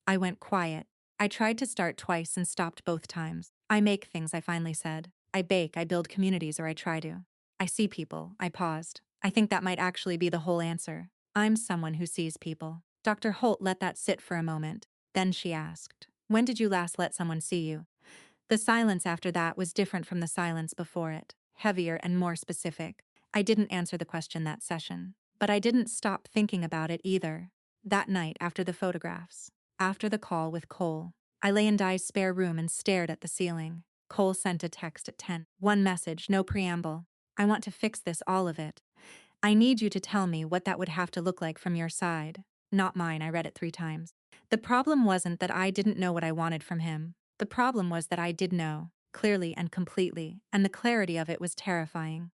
I went quiet. I tried to start twice and stopped both times. I make things, I finally said. I bake, I build communities, or I try to. I see people, I paused. I think that might actually be the whole answer. I'm someone who sees people. Dr. Holt let that sit for a moment. Then she asked, when did you last let someone see you? The silence after that was different from the silence before it, heavier and more specific. I didn't answer the question that session, but I didn't stop thinking about it either. That night, after the photographs, after the call with Cole, I lay in Di's spare room and stared at the ceiling. Cole sent a text at 10. One message, no preamble. I want to fix this, all of it. I need you to tell me what that would have to look like from your side. Not mine, I read it 3 times. The problem wasn't that I didn't know what I wanted from him. The problem was that I did know, clearly and completely, and the clarity of it was terrifying.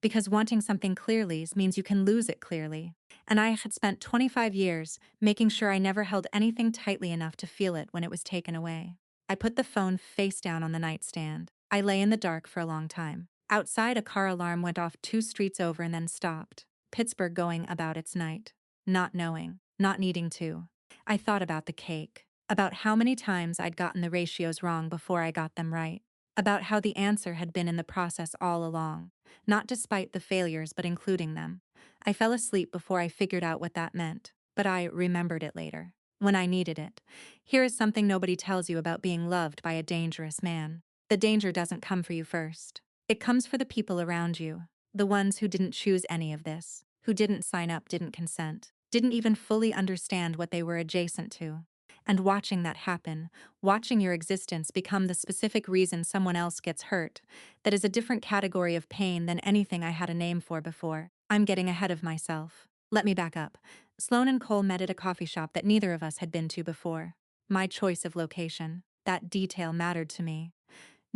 Because wanting something clearly means you can lose it clearly. And I had spent 25 years making sure I never held anything tightly enough to feel it when it was taken away. I put the phone face down on the nightstand. I lay in the dark for a long time. Outside, a car alarm went off 2 streets over and then stopped. Pittsburgh going about its night. Not knowing, not needing to. I thought about the cake, about how many times I'd gotten the ratios wrong before I got them right, about how the answer had been in the process all along, not despite the failures but including them. I fell asleep before I figured out what that meant, but I remembered it later, when I needed it. Here is something nobody tells you about being loved by a dangerous man. The danger doesn't come for you first. It comes for the people around you, the ones who didn't choose any of this, who didn't sign up, didn't consent, didn't even fully understand what they were adjacent to. And watching that happen, watching your existence become the specific reason someone else gets hurt, that is a different category of pain than anything I had a name for before. I'm getting ahead of myself. Let me back up. Sloan and Cole met at a coffee shop that neither of us had been to before. My choice of location, that detail mattered to me.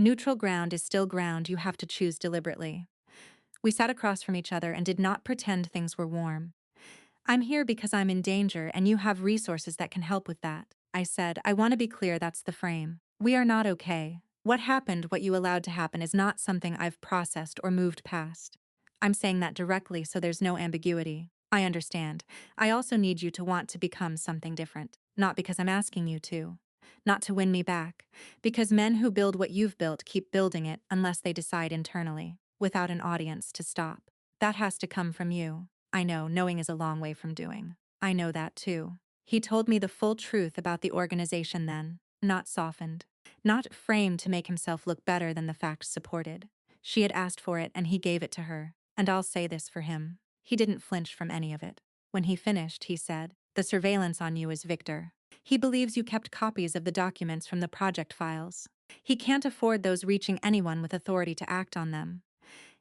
Neutral ground is still ground you have to choose deliberately. We sat across from each other and did not pretend things were warm. I'm here because I'm in danger and you have resources that can help with that. I said, I want to be clear that's the frame. We are not okay. What happened, what you allowed to happen, is not something I've processed or moved past. I'm saying that directly so there's no ambiguity. I understand. I also need you to want to become something different. Not because I'm asking you to. Not to win me back. Because men who build what you've built keep building it unless they decide internally, without an audience to stop. That has to come from you. I know, knowing is a long way from doing. I know that too. He told me the full truth about the organization then, not softened, not framed to make himself look better than the facts supported. She had asked for it and he gave it to her, and I'll say this for him. He didn't flinch from any of it. When he finished, he said, the surveillance on you is Victor. He believes you kept copies of the documents from the project files. He can't afford those reaching anyone with authority to act on them.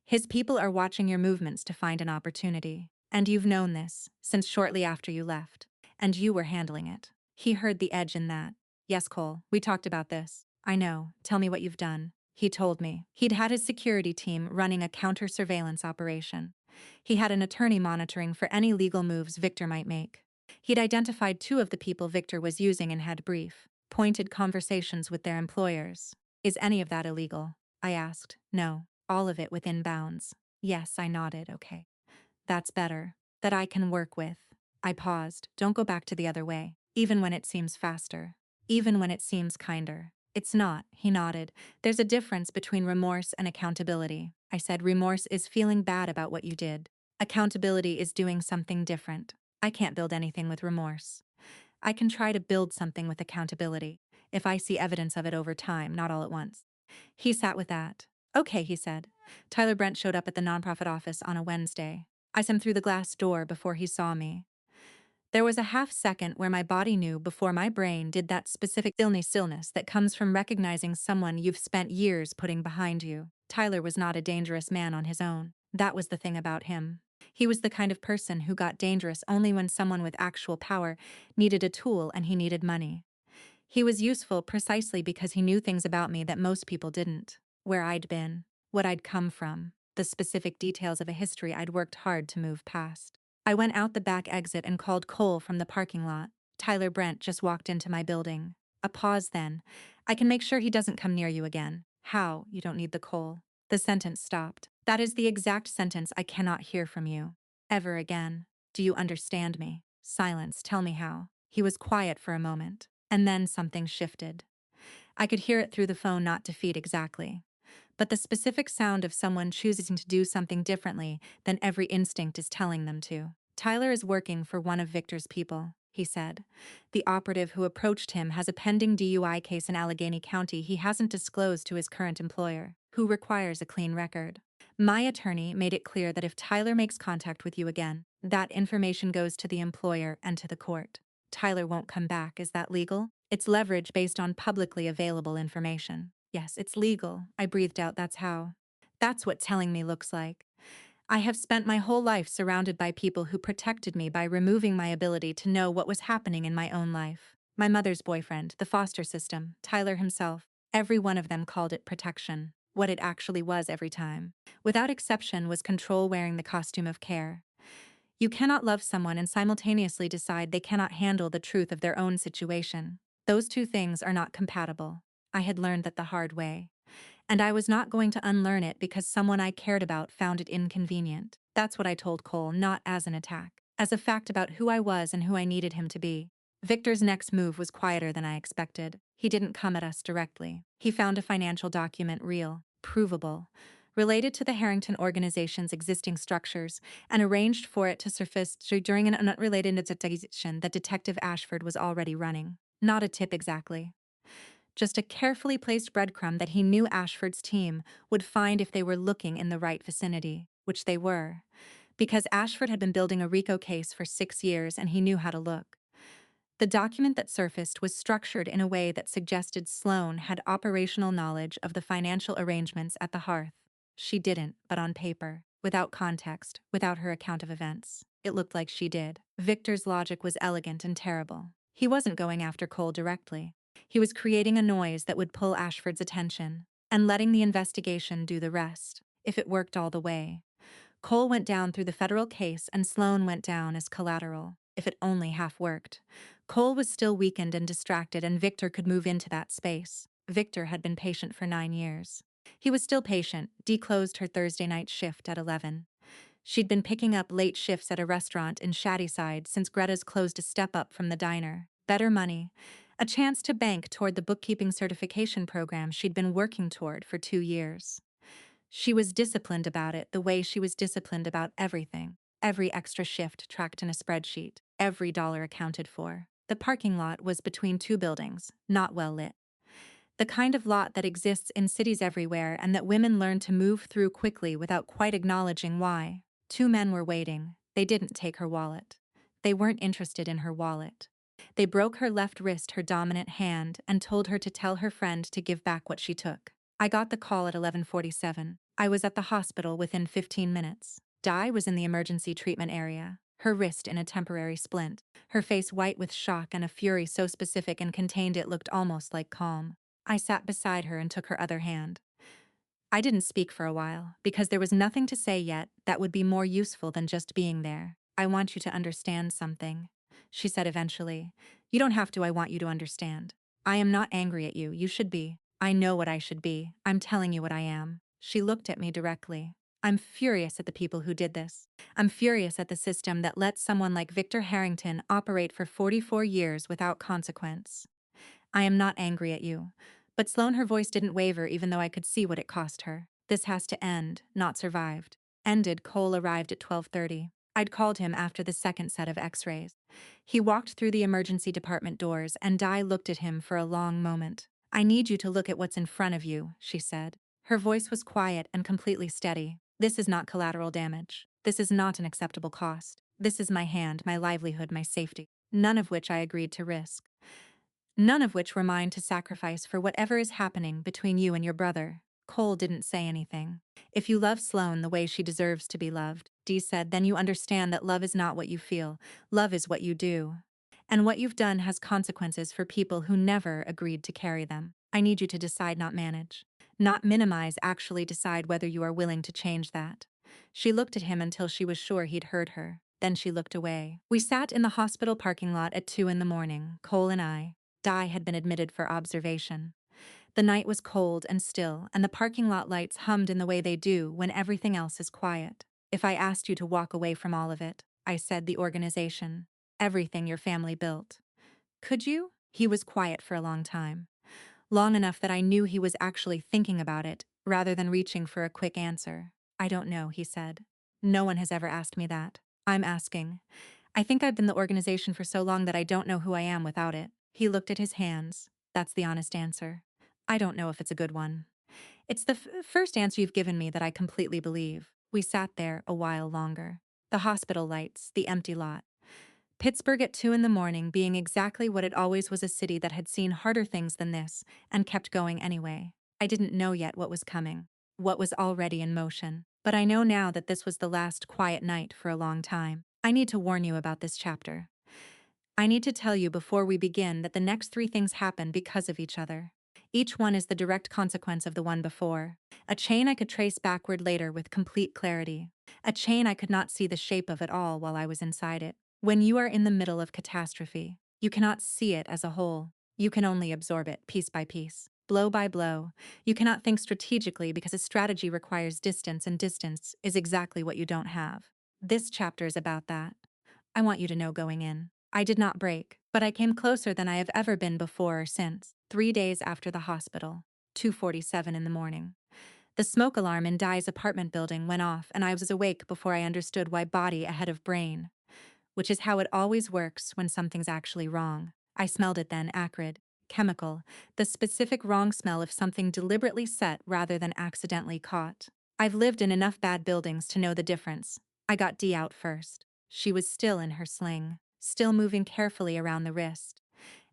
His people are watching your movements to find an opportunity. And you've known this, since shortly after you left. And you were handling it. He heard the edge in that. Yes, Cole, we talked about this. I know, tell me what you've done. He told me. He'd had his security team running a counter-surveillance operation. He had an attorney monitoring for any legal moves Victor might make. He'd identified 2 of the people Victor was using and had brief, pointed conversations with their employers. Is any of that illegal? I asked. No, all of it within bounds. Yes, I nodded, okay. That's better. That I can work with. I paused. Don't go back to the other way. Even when it seems faster. Even when it seems kinder. It's not, he nodded. There's a difference between remorse and accountability. I said remorse is feeling bad about what you did. Accountability is doing something different. I can't build anything with remorse. I can try to build something with accountability, if I see evidence of it over time, not all at once. He sat with that. Okay, he said. Tyler Brent showed up at the nonprofit office on a Wednesday. I saw him through the glass door before he saw me. There was a half second where my body knew before my brain did that specific stillness that comes from recognizing someone you've spent years putting behind you. Tyler was not a dangerous man on his own. That was the thing about him. He was the kind of person who got dangerous only when someone with actual power needed a tool and he needed money. He was useful precisely because he knew things about me that most people didn't. Where I'd been, what I'd come from, the specific details of a history I'd worked hard to move past. I went out the back exit and called Cole from the parking lot. Tyler Brent just walked into my building. A pause then. I can make sure he doesn't come near you again. How? You don't need the coal. The sentence stopped. That is the exact sentence I cannot hear from you. Ever again. Do you understand me? Silence. Tell me how. He was quiet for a moment. And then something shifted. I could hear it through the phone, not defeat exactly, but the specific sound of someone choosing to do something differently than every instinct is telling them to. Tyler is working for one of Victor's people, he said. The operative who approached him has a pending DUI case in Allegheny County he hasn't disclosed to his current employer, who requires a clean record. My attorney made it clear that if Tyler makes contact with you again, that information goes to the employer and to the court. Tyler won't come back. Is that legal? It's leverage based on publicly available information. Yes, it's legal. I breathed out. That's how. That's what telling me looks like. I have spent my whole life surrounded by people who protected me by removing my ability to know what was happening in my own life. My mother's boyfriend, the foster system, Tyler himself, every one of them called it protection. What it actually was every time, without exception, was control wearing the costume of care. You cannot love someone and simultaneously decide they cannot handle the truth of their own situation. Those two things are not compatible. I had learned that the hard way. And I was not going to unlearn it because someone I cared about found it inconvenient. That's what I told Cole, not as an attack, as a fact about who I was and who I needed him to be. Victor's next move was quieter than I expected. He didn't come at us directly. He found a financial document real, provable, related to the Harrington organization's existing structures, and arranged for it to surface during an unrelated investigation that Detective Ashford was already running. Not a tip exactly. Just a carefully placed breadcrumb that he knew Ashford's team would find if they were looking in the right vicinity, which they were, because Ashford had been building a RICO case for 6 years and he knew how to look. The document that surfaced was structured in a way that suggested Sloane had operational knowledge of the financial arrangements at the hearth. She didn't, but on paper, without context, without her account of events, it looked like she did. Victor's logic was elegant and terrible. He wasn't going after Cole directly. He was creating a noise that would pull Ashford's attention, and letting the investigation do the rest, if it worked all the way. Cole went down through the federal case and Sloane went down as collateral, if it only half worked. Cole was still weakened and distracted and Victor could move into that space. Victor had been patient for 9 years. He was still patient. Dee closed her Thursday night shift at 11. She'd been picking up late shifts at a restaurant in Shadyside since Greta's closed a step up from the diner. Better money. A chance to bank toward the bookkeeping certification program she'd been working toward for 2 years. She was disciplined about it the way she was disciplined about everything. Every extra shift tracked in a spreadsheet. Every dollar accounted for. The parking lot was between 2 buildings, not well lit. The kind of lot that exists in cities everywhere and that women learn to move through quickly without quite acknowledging why. 2 men were waiting. They didn't take her wallet. They weren't interested in her wallet. They broke her left wrist, her dominant hand, and told her to tell her friend to give back what she took. I got the call at 11:47. I was at the hospital within 15 minutes. Di was in the emergency treatment area, her wrist in a temporary splint, her face white with shock and a fury so specific and contained it looked almost like calm. I sat beside her and took her other hand. I didn't speak for a while, because there was nothing to say yet that would be more useful than just being there. I want you to understand something, she said eventually. You don't have to. I want you to understand. I am not angry at you. You should be. I know what I should be. I'm telling you what I am. She looked at me directly. I'm furious at the people who did this. I'm furious at the system that let someone like Victor Harrington operate for 44 years without consequence. I am not angry at you. But Sloane, her voice didn't waver even though I could see what it cost her. This has to end, not survived. Ended. Cole arrived at 12:30. I'd called him after the second set of x-rays. He walked through the emergency department doors and Di looked at him for a long moment. I need you to look at what's in front of you, she said. Her voice was quiet and completely steady. This is not collateral damage. This is not an acceptable cost. This is my hand, my livelihood, my safety. None of which I agreed to risk. None of which were mine to sacrifice for whatever is happening between you and your brother. Cole didn't say anything. If you love Sloane the way she deserves to be loved, Dee said, then you understand that love is not what you feel. Love is what you do. And what you've done has consequences for people who never agreed to carry them. I need you to decide, not manage. Not minimize, actually decide whether you are willing to change that. She looked at him until she was sure he'd heard her. Then she looked away. We sat in the hospital parking lot at 2 in the morning, Cole and I. Di had been admitted for observation. The night was cold and still, and the parking lot lights hummed in the way they do when everything else is quiet. If I asked you to walk away from all of it, I said, the organization, everything your family built. Could you? He was quiet for a long time. Long enough that I knew he was actually thinking about it, rather than reaching for a quick answer. I don't know, he said. No one has ever asked me that. I'm asking. I think I've been the organization for so long that I don't know who I am without it. He looked at his hands. That's the honest answer. I don't know if it's a good one. It's the first answer you've given me that I completely believe. We sat there a while longer. The hospital lights, the empty lot. Pittsburgh at 2 in the morning being exactly what it always was, a city that had seen harder things than this and kept going anyway. I didn't know yet what was coming, what was already in motion. But I know now that this was the last quiet night for a long time. I need to warn you about this chapter. I need to tell you before we begin that the next 3 things happen because of each other. Each one is the direct consequence of the one before. A chain I could trace backward later with complete clarity. A chain I could not see the shape of at all while I was inside it. When you are in the middle of catastrophe, you cannot see it as a whole. You can only absorb it piece by piece, blow by blow. You cannot think strategically because a strategy requires distance, and distance is exactly what you don't have. This chapter is about that. I want you to know going in. I did not break, but I came closer than I have ever been before or since. 3 days after the hospital, 2:47 in the morning. The smoke alarm in Di's apartment building went off and I was awake before I understood why body ahead of brain, which is how it always works when something's actually wrong. I smelled it then, acrid, chemical, the specific wrong smell of something deliberately set rather than accidentally caught. I've lived in enough bad buildings to know the difference. I got Dee out first. She was still in her sling, still moving carefully around the wrist.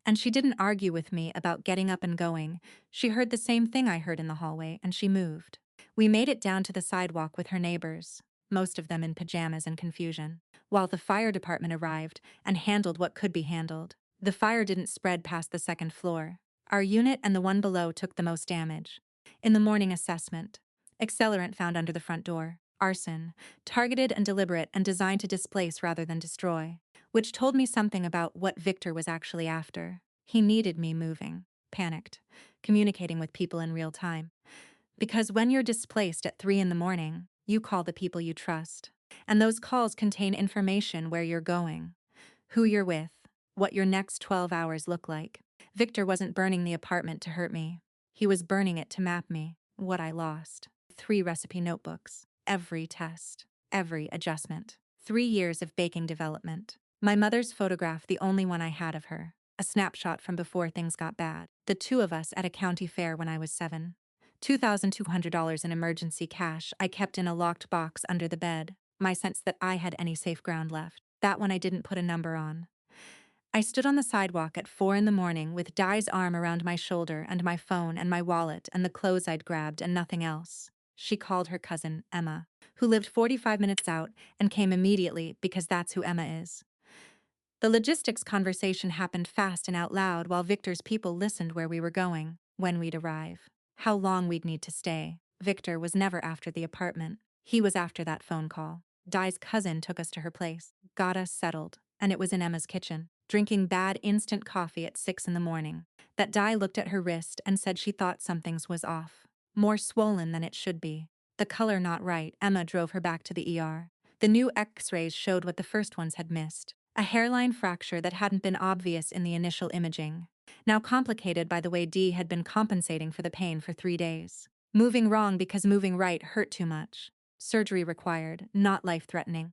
And she didn't argue with me about getting up and going. She heard the same thing I heard in the hallway, and she moved. We made it down to the sidewalk with her neighbors, most of them in pajamas and confusion, while the fire department arrived and handled what could be handled. The fire didn't spread past the second floor. Our unit and the one below took the most damage. In the morning assessment, accelerant found under the front door, arson, targeted and deliberate and designed to displace rather than destroy, which told me something about what Victor was actually after. He needed me moving, panicked, communicating with people in real time. Because when you're displaced at 3 in the morning, you call the people you trust. And those calls contain information: where you're going, who you're with, what your next 12 hours look like. Victor wasn't burning the apartment to hurt me. He was burning it to map me, what I lost. 3 recipe notebooks, every test, every adjustment. 3 years of baking development. My mother's photograph, the only one I had of her. A snapshot from before things got bad. The 2 of us at a county fair when I was 7. $2,200 in emergency cash I kept in a locked box under the bed. My sense that I had any safe ground left. That one I didn't put a number on. I stood on the sidewalk at 4 in the morning with Di's arm around my shoulder and my phone and my wallet and the clothes I'd grabbed and nothing else. She called her cousin, Emma, who lived 45 minutes out and came immediately because that's who Emma is. The logistics conversation happened fast and out loud while Victor's people listened where we were going, when we'd arrive, how long we'd need to stay. Victor was never after the apartment. He was after that phone call. Di's cousin took us to her place, got us settled, and it was in Emma's kitchen, drinking bad instant coffee at 6 in the morning, that Di looked at her wrist and said she thought something's was off. More swollen than it should be. The color not right. Emma drove her back to the ER. The new x-rays showed what the first ones had missed. A hairline fracture that hadn't been obvious in the initial imaging. Now complicated by the way Dee had been compensating for the pain for 3 days. Moving wrong because moving right hurt too much. Surgery required, not life-threatening,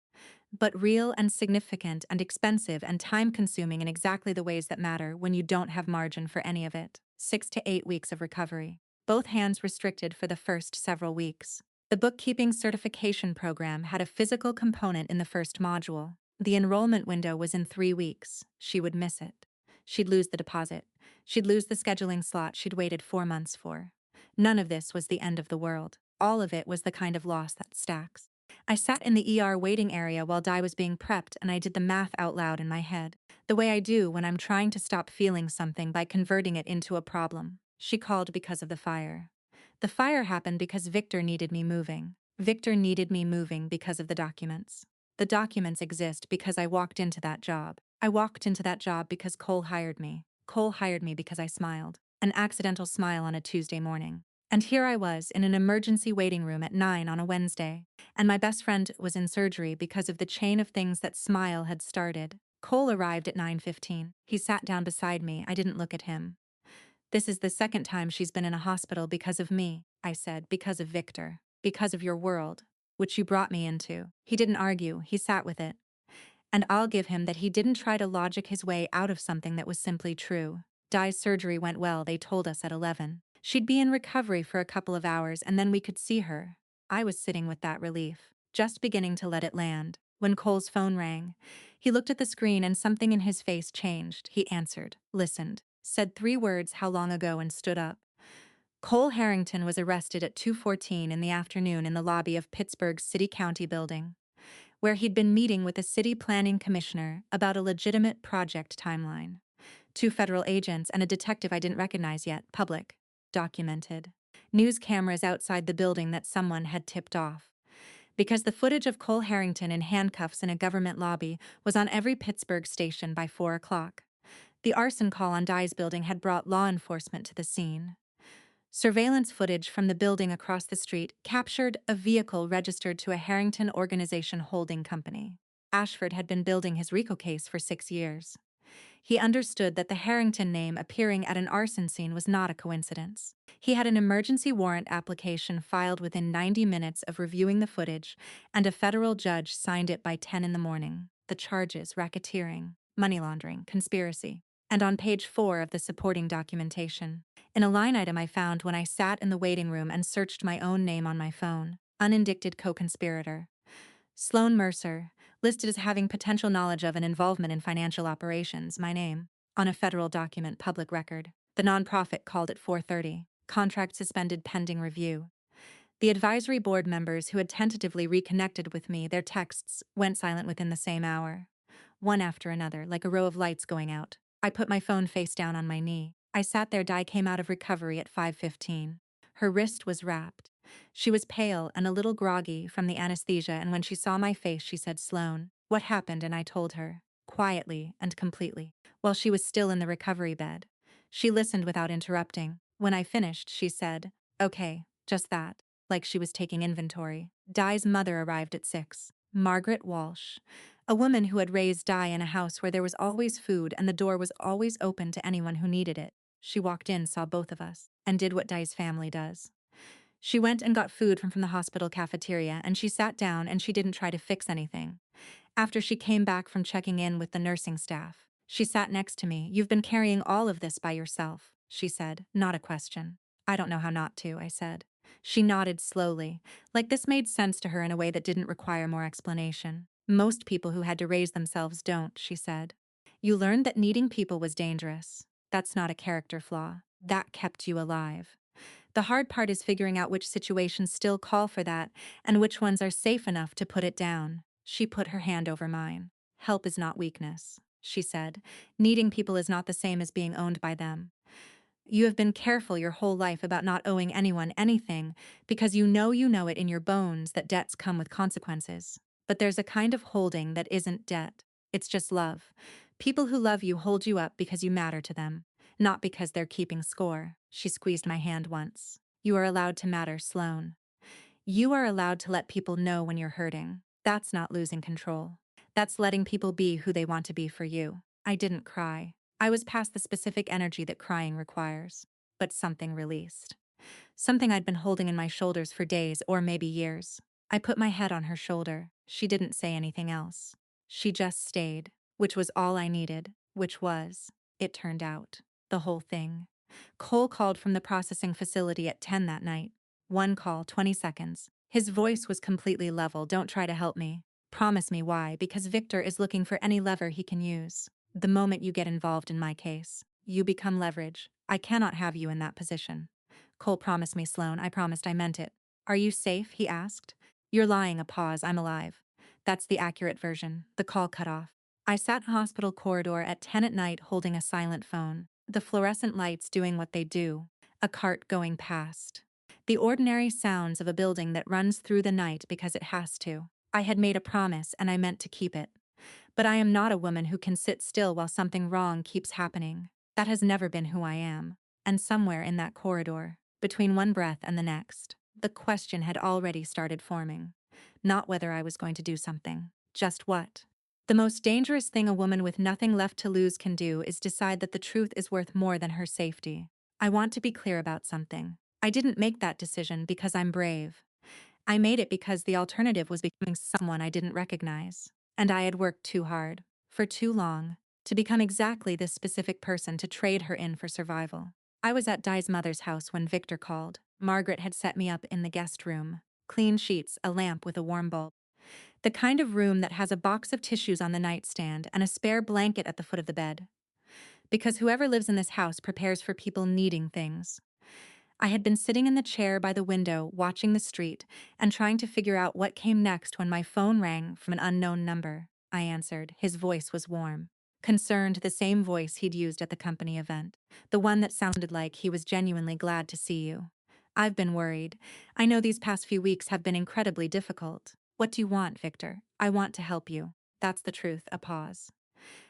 but real and significant and expensive and time-consuming in exactly the ways that matter when you don't have margin for any of it. 6 to 8 weeks of recovery. Both hands restricted for the first several weeks. The bookkeeping certification program had a physical component in the first module. The enrollment window was in 3 weeks. She would miss it. She'd lose the deposit. She'd lose the scheduling slot she'd waited 4 months for. None of this was the end of the world. All of it was the kind of loss that stacks. I sat in the ER waiting area while Di was being prepped, and I did the math out loud in my head, the way I do when I'm trying to stop feeling something by converting it into a problem. She called because of the fire. The fire happened because Victor needed me moving. Victor needed me moving because of the documents. The documents exist because I walked into that job. I walked into that job because Cole hired me. Cole hired me because I smiled. An accidental smile on a Tuesday morning. And here I was in an emergency waiting room at 9 on a Wednesday. And my best friend was in surgery because of the chain of things that Smile had started. Cole arrived at 9:15. He sat down beside me. I didn't look at him. This is the second time she's been in a hospital because of me, I said, because of Victor, because of your world, which you brought me into. He didn't argue, he sat with it. And I'll give him that he didn't try to logic his way out of something that was simply true. Di's surgery went well, they told us at 11. She'd be in recovery for a couple of hours and then we could see her. I was sitting with that relief, just beginning to let it land, when Cole's phone rang. He looked at the screen and something in his face changed. He answered, listened, said 3 words how long ago and stood up. Cole Harrington was arrested at 2:14 in the afternoon in the lobby of Pittsburgh's City County building, where he'd been meeting with a city planning commissioner about a legitimate project timeline. 2 federal agents and a detective I didn't recognize yet, public, documented. News cameras outside the building that someone had tipped off. Because the footage of Cole Harrington in handcuffs in a government lobby was on every Pittsburgh station by 4 o'clock. The arson call on Di's building had brought law enforcement to the scene. Surveillance footage from the building across the street captured a vehicle registered to a Harrington Organization holding company. Ashford had been building his RICO case for 6 years. He understood that the Harrington name appearing at an arson scene was not a coincidence. He had an emergency warrant application filed within 90 minutes of reviewing the footage, and a federal judge signed it by 10 in the morning. The charges: racketeering, money laundering, conspiracy. And on page 4 of the supporting documentation, in a line item I found when I sat in the waiting room and searched my own name on my phone, unindicted co-conspirator. Sloan Mercer, listed as having potential knowledge of and involvement in financial operations, my name, on a federal document, public record. The nonprofit called it 4:30. Contract suspended pending review. The advisory board members who had tentatively reconnected with me, their texts went silent within the same hour. One after another, like a row of lights going out. I put my phone face down on my knee. I sat there. Di came out of recovery at 5:15. Her wrist was wrapped. She was pale and a little groggy from the anesthesia, and when she saw my face, she said, "Sloan, what happened?" And I told her, quietly and completely, while she was still in the recovery bed. She listened without interrupting. When I finished, she said, "Okay, just that," like she was taking inventory. Di's mother arrived at 6. Margaret Walsh, a woman who had raised Di in a house where there was always food and the door was always open to anyone who needed it. She walked in, saw both of us, and did what Di's family does. She went and got food from the hospital cafeteria, and she sat down and she didn't try to fix anything. After she came back from checking in with the nursing staff, she sat next to me. "You've been carrying all of this by yourself," she said, not a question. "I don't know how not to," I said. She nodded slowly, like this made sense to her in a way that didn't require more explanation. "Most people who had to raise themselves don't," she said. "You learned that needing people was dangerous. That's not a character flaw. That kept you alive. The hard part is figuring out which situations still call for that and which ones are safe enough to put it down." She put her hand over mine. "Help is not weakness," she said. "Needing people is not the same as being owned by them. You have been careful your whole life about not owing anyone anything because you know it in your bones that debts come with consequences. But there's a kind of holding that isn't debt. It's just love. People who love you hold you up because you matter to them, not because they're keeping score." She squeezed my hand once. "You are allowed to matter, Sloan. You are allowed to let people know when you're hurting. That's not losing control. That's letting people be who they want to be for you. I didn't cry. I was past the specific energy that crying requires. But something released. Something I'd been holding in my shoulders for days or maybe years. I put my head on her shoulder. She didn't say anything else. She just stayed, which was all I needed, which was, it turned out, the whole thing. Cole called from the processing facility at 10 that night. One call, 20 seconds. His voice was completely level. Don't try to help me. Promise me why, because Victor is looking for any lever he can use. The moment you get involved in my case, you become leverage. I cannot have you in that position. Cole promised me, Sloan. I promised I meant it. Are you safe? He asked. You're lying. A pause. I'm alive. That's the accurate version. The call cut off. I sat in a hospital corridor at 10 at night holding a silent phone. The fluorescent lights doing what they do. A cart going past. The ordinary sounds of a building that runs through the night because it has to. I had made a promise and I meant to keep it. But I am not a woman who can sit still while something wrong keeps happening. That has never been who I am. And somewhere in that corridor, between one breath and the next, the question had already started forming. Not whether I was going to do something, just what. The most dangerous thing a woman with nothing left to lose can do is decide that the truth is worth more than her safety. I want to be clear about something. I didn't make that decision because I'm brave. I made it because the alternative was becoming someone I didn't recognize. And I had worked too hard, for too long, to become exactly this specific person to trade her in for survival. I was at Di's mother's house when Victor called. Margaret had set me up in the guest room. Clean sheets, a lamp with a warm bulb. The kind of room that has a box of tissues on the nightstand and a spare blanket at the foot of the bed. Because whoever lives in this house prepares for people needing things. I had been sitting in the chair by the window, watching the street, and trying to figure out what came next when my phone rang from an unknown number. I answered. His voice was warm. Concerned, the same voice he'd used at the company event. The one that sounded like he was genuinely glad to see you. I've been worried. I know these past few weeks have been incredibly difficult. What do you want, Victor? I want to help you. That's the truth. A pause.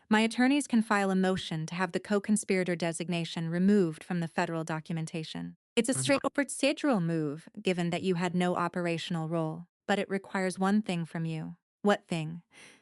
My attorneys can file a motion to have the co-conspirator designation removed from the federal documentation. It's a straightforward procedural move, given that you had no operational role, but it requires one thing from you. What thing?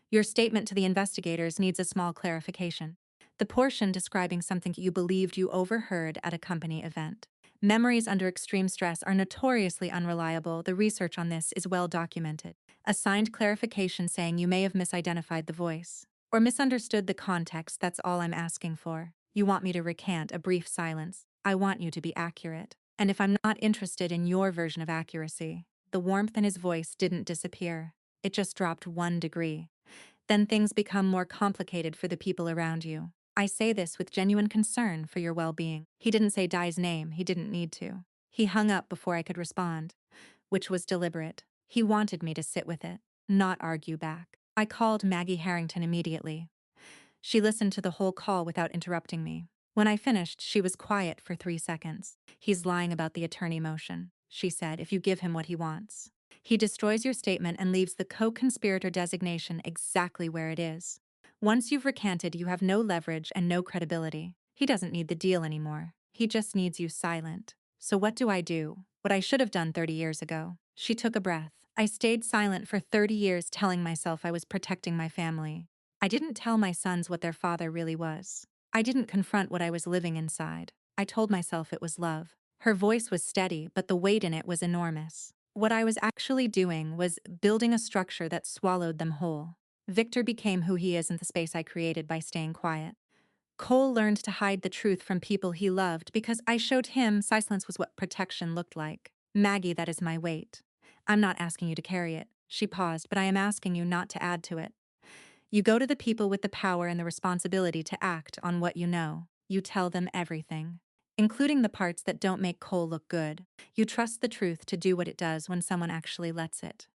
Your statement to the investigators needs a small clarification. The portion describing something you believed you overheard at a company event. Memories under extreme stress are notoriously unreliable. The research on this is well documented. A signed clarification saying you may have misidentified the voice. Or misunderstood the context, that's all I'm asking for. You want me to recant a brief silence. I want you to be accurate. And if I'm not interested in your version of accuracy, the warmth in his voice didn't disappear. It just dropped 1 degree. Then things become more complicated for the people around you. I say this with genuine concern for your well-being. He didn't say Dai's name, he didn't need to. He hung up before I could respond, which was deliberate. He wanted me to sit with it, not argue back. I called Maggie Harrington immediately. She listened to the whole call without interrupting me. When I finished, she was quiet for 3 seconds. He's lying about the attorney motion, she said, if you give him what he wants. He destroys your statement and leaves the co-conspirator designation exactly where it is. Once you've recanted, you have no leverage and no credibility. He doesn't need the deal anymore. He just needs you silent. So what do? What I should have done 30 years ago. She took a breath. I stayed silent for 30 years telling myself I was protecting my family. I didn't tell my sons what their father really was. I didn't confront what I was living inside. I told myself it was love. Her voice was steady, but the weight in it was enormous. What I was actually doing was building a structure that swallowed them whole. Victor became who he is in the space I created by staying quiet. Cole learned to hide the truth from people he loved because I showed him silence was what protection looked like. Maggie, that is my weight. I'm not asking you to carry it. She paused, but I am asking you not to add to it. You go to the people with the power and the responsibility to act on what you know. You tell them everything, including the parts that don't make Cole look good. You trust the truth to do what it does when someone actually lets it.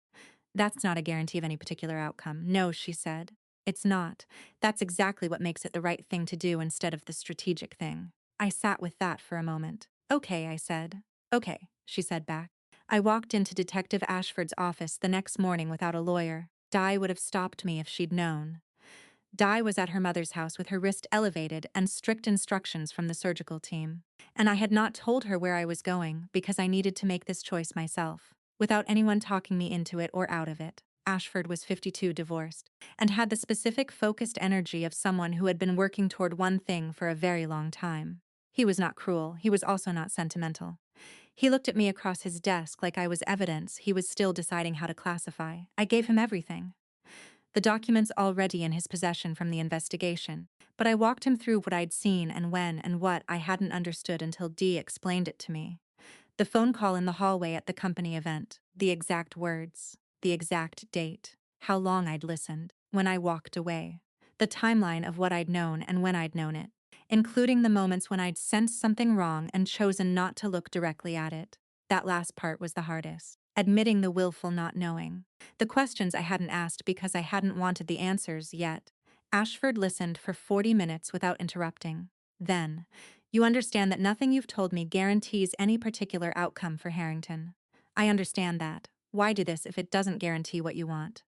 That's not a guarantee of any particular outcome. No, she said. It's not. That's exactly what makes it the right thing to do instead of the strategic thing. I sat with that for a moment. Okay, I said. Okay, she said back. I walked into Detective Ashford's office the next morning without a lawyer. Di would have stopped me if she'd known. Di was at her mother's house with her wrist elevated and strict instructions from the surgical team. And I had not told her where I was going because I needed to make this choice myself. without anyone talking me into it or out of it. Ashford was 52, divorced, and had the specific focused energy of someone who had been working toward one thing for a very long time. He was not cruel, he was also not sentimental. He looked at me across his desk like I was evidence he was still deciding how to classify. I gave him everything. The documents already in his possession from the investigation, but I walked him through what I'd seen and when and what I hadn't understood until Dee explained it to me. The phone call in the hallway at the company event, the exact words, the exact date, how long I'd listened, when I walked away, the timeline of what I'd known and when I'd known it, including the moments when I'd sensed something wrong and chosen not to look directly at it. That last part was the hardest, admitting the willful not knowing. The questions I hadn't asked because I hadn't wanted the answers yet. Ashford listened for 40 minutes without interrupting. Then, you understand that nothing you've told me guarantees any particular outcome for Harrington. I understand that. Why do this if it doesn't guarantee what you want?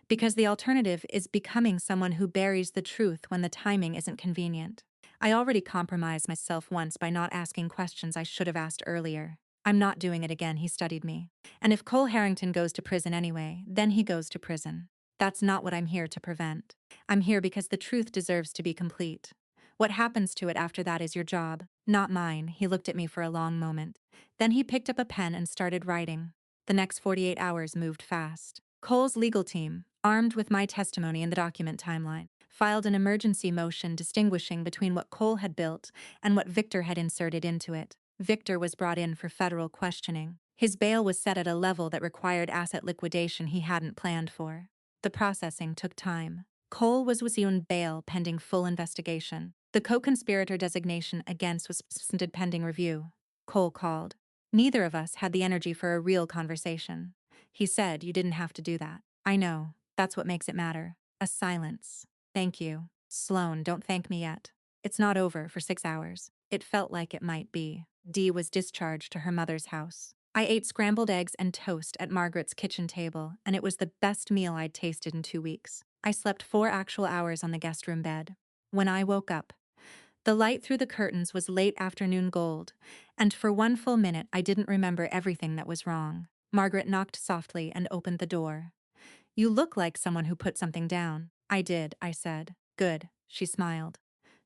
Because the alternative is becoming someone who buries the truth when the timing isn't convenient. I already compromised myself once by not asking questions I should have asked earlier. I'm not doing it again, he studied me. And if Cole Harrington goes to prison anyway, then he goes to prison. That's not what I'm here to prevent. I'm here because the truth deserves to be complete. What happens to it after that is your job, not mine. He looked at me for a long moment. Then he picked up a pen and started writing. The next 48 hours moved fast. Cole's legal team, armed with my testimony in the document timeline, filed an emergency motion distinguishing between what Cole had built and what Victor had inserted into it. Victor was brought in for federal questioning. His bail was set at a level that required asset liquidation he hadn't planned for. The processing took time. Cole was on bail pending full investigation. The co-conspirator designation against was suspended pending review. Cole called. Neither of us had the energy for a real conversation. He said, "You didn't have to do that." I know. That's what makes it matter. A silence. "Thank you. Sloan, don't thank me yet. It's not over for 6 hours. It felt like it might be." Dee was discharged to her mother's house. I ate scrambled eggs and toast at Margaret's kitchen table, and it was the best meal I'd tasted in 2 weeks. I slept 4 actual hours on the guest room bed. When I woke up, the light through the curtains was late afternoon gold, and for one full minute I didn't remember everything that was wrong. Margaret knocked softly and opened the door. "You look like someone who put something down." "I did," I said. "Good," she smiled.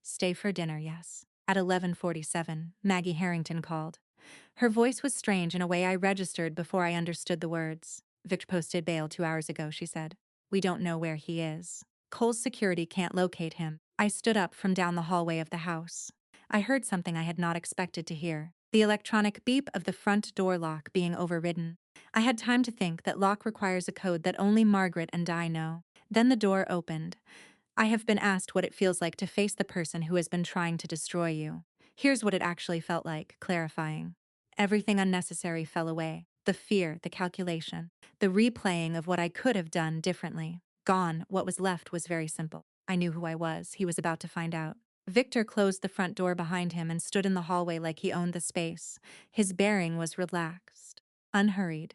"Stay for dinner, yes." At 11:47, Maggie Harrington called. Her voice was strange in a way I registered before I understood the words. "Vic posted bail 2 hours ago," she said. "We don't know where he is. Cole's security can't locate him." I stood up from down the hallway of the house. I heard something I had not expected to hear. The electronic beep of the front door lock being overridden. I had time to think that lock requires a code that only Margaret and I know. Then the door opened. "I have been asked what it feels like to face the person who has been trying to destroy you. Here's what it actually felt like," clarifying. Everything unnecessary fell away. The fear, the calculation, the replaying of what I could have done differently. Gone, what was left was very simple. I knew who I was. He was about to find out. Victor closed the front door behind him and stood in the hallway like he owned the space. His bearing was relaxed, unhurried.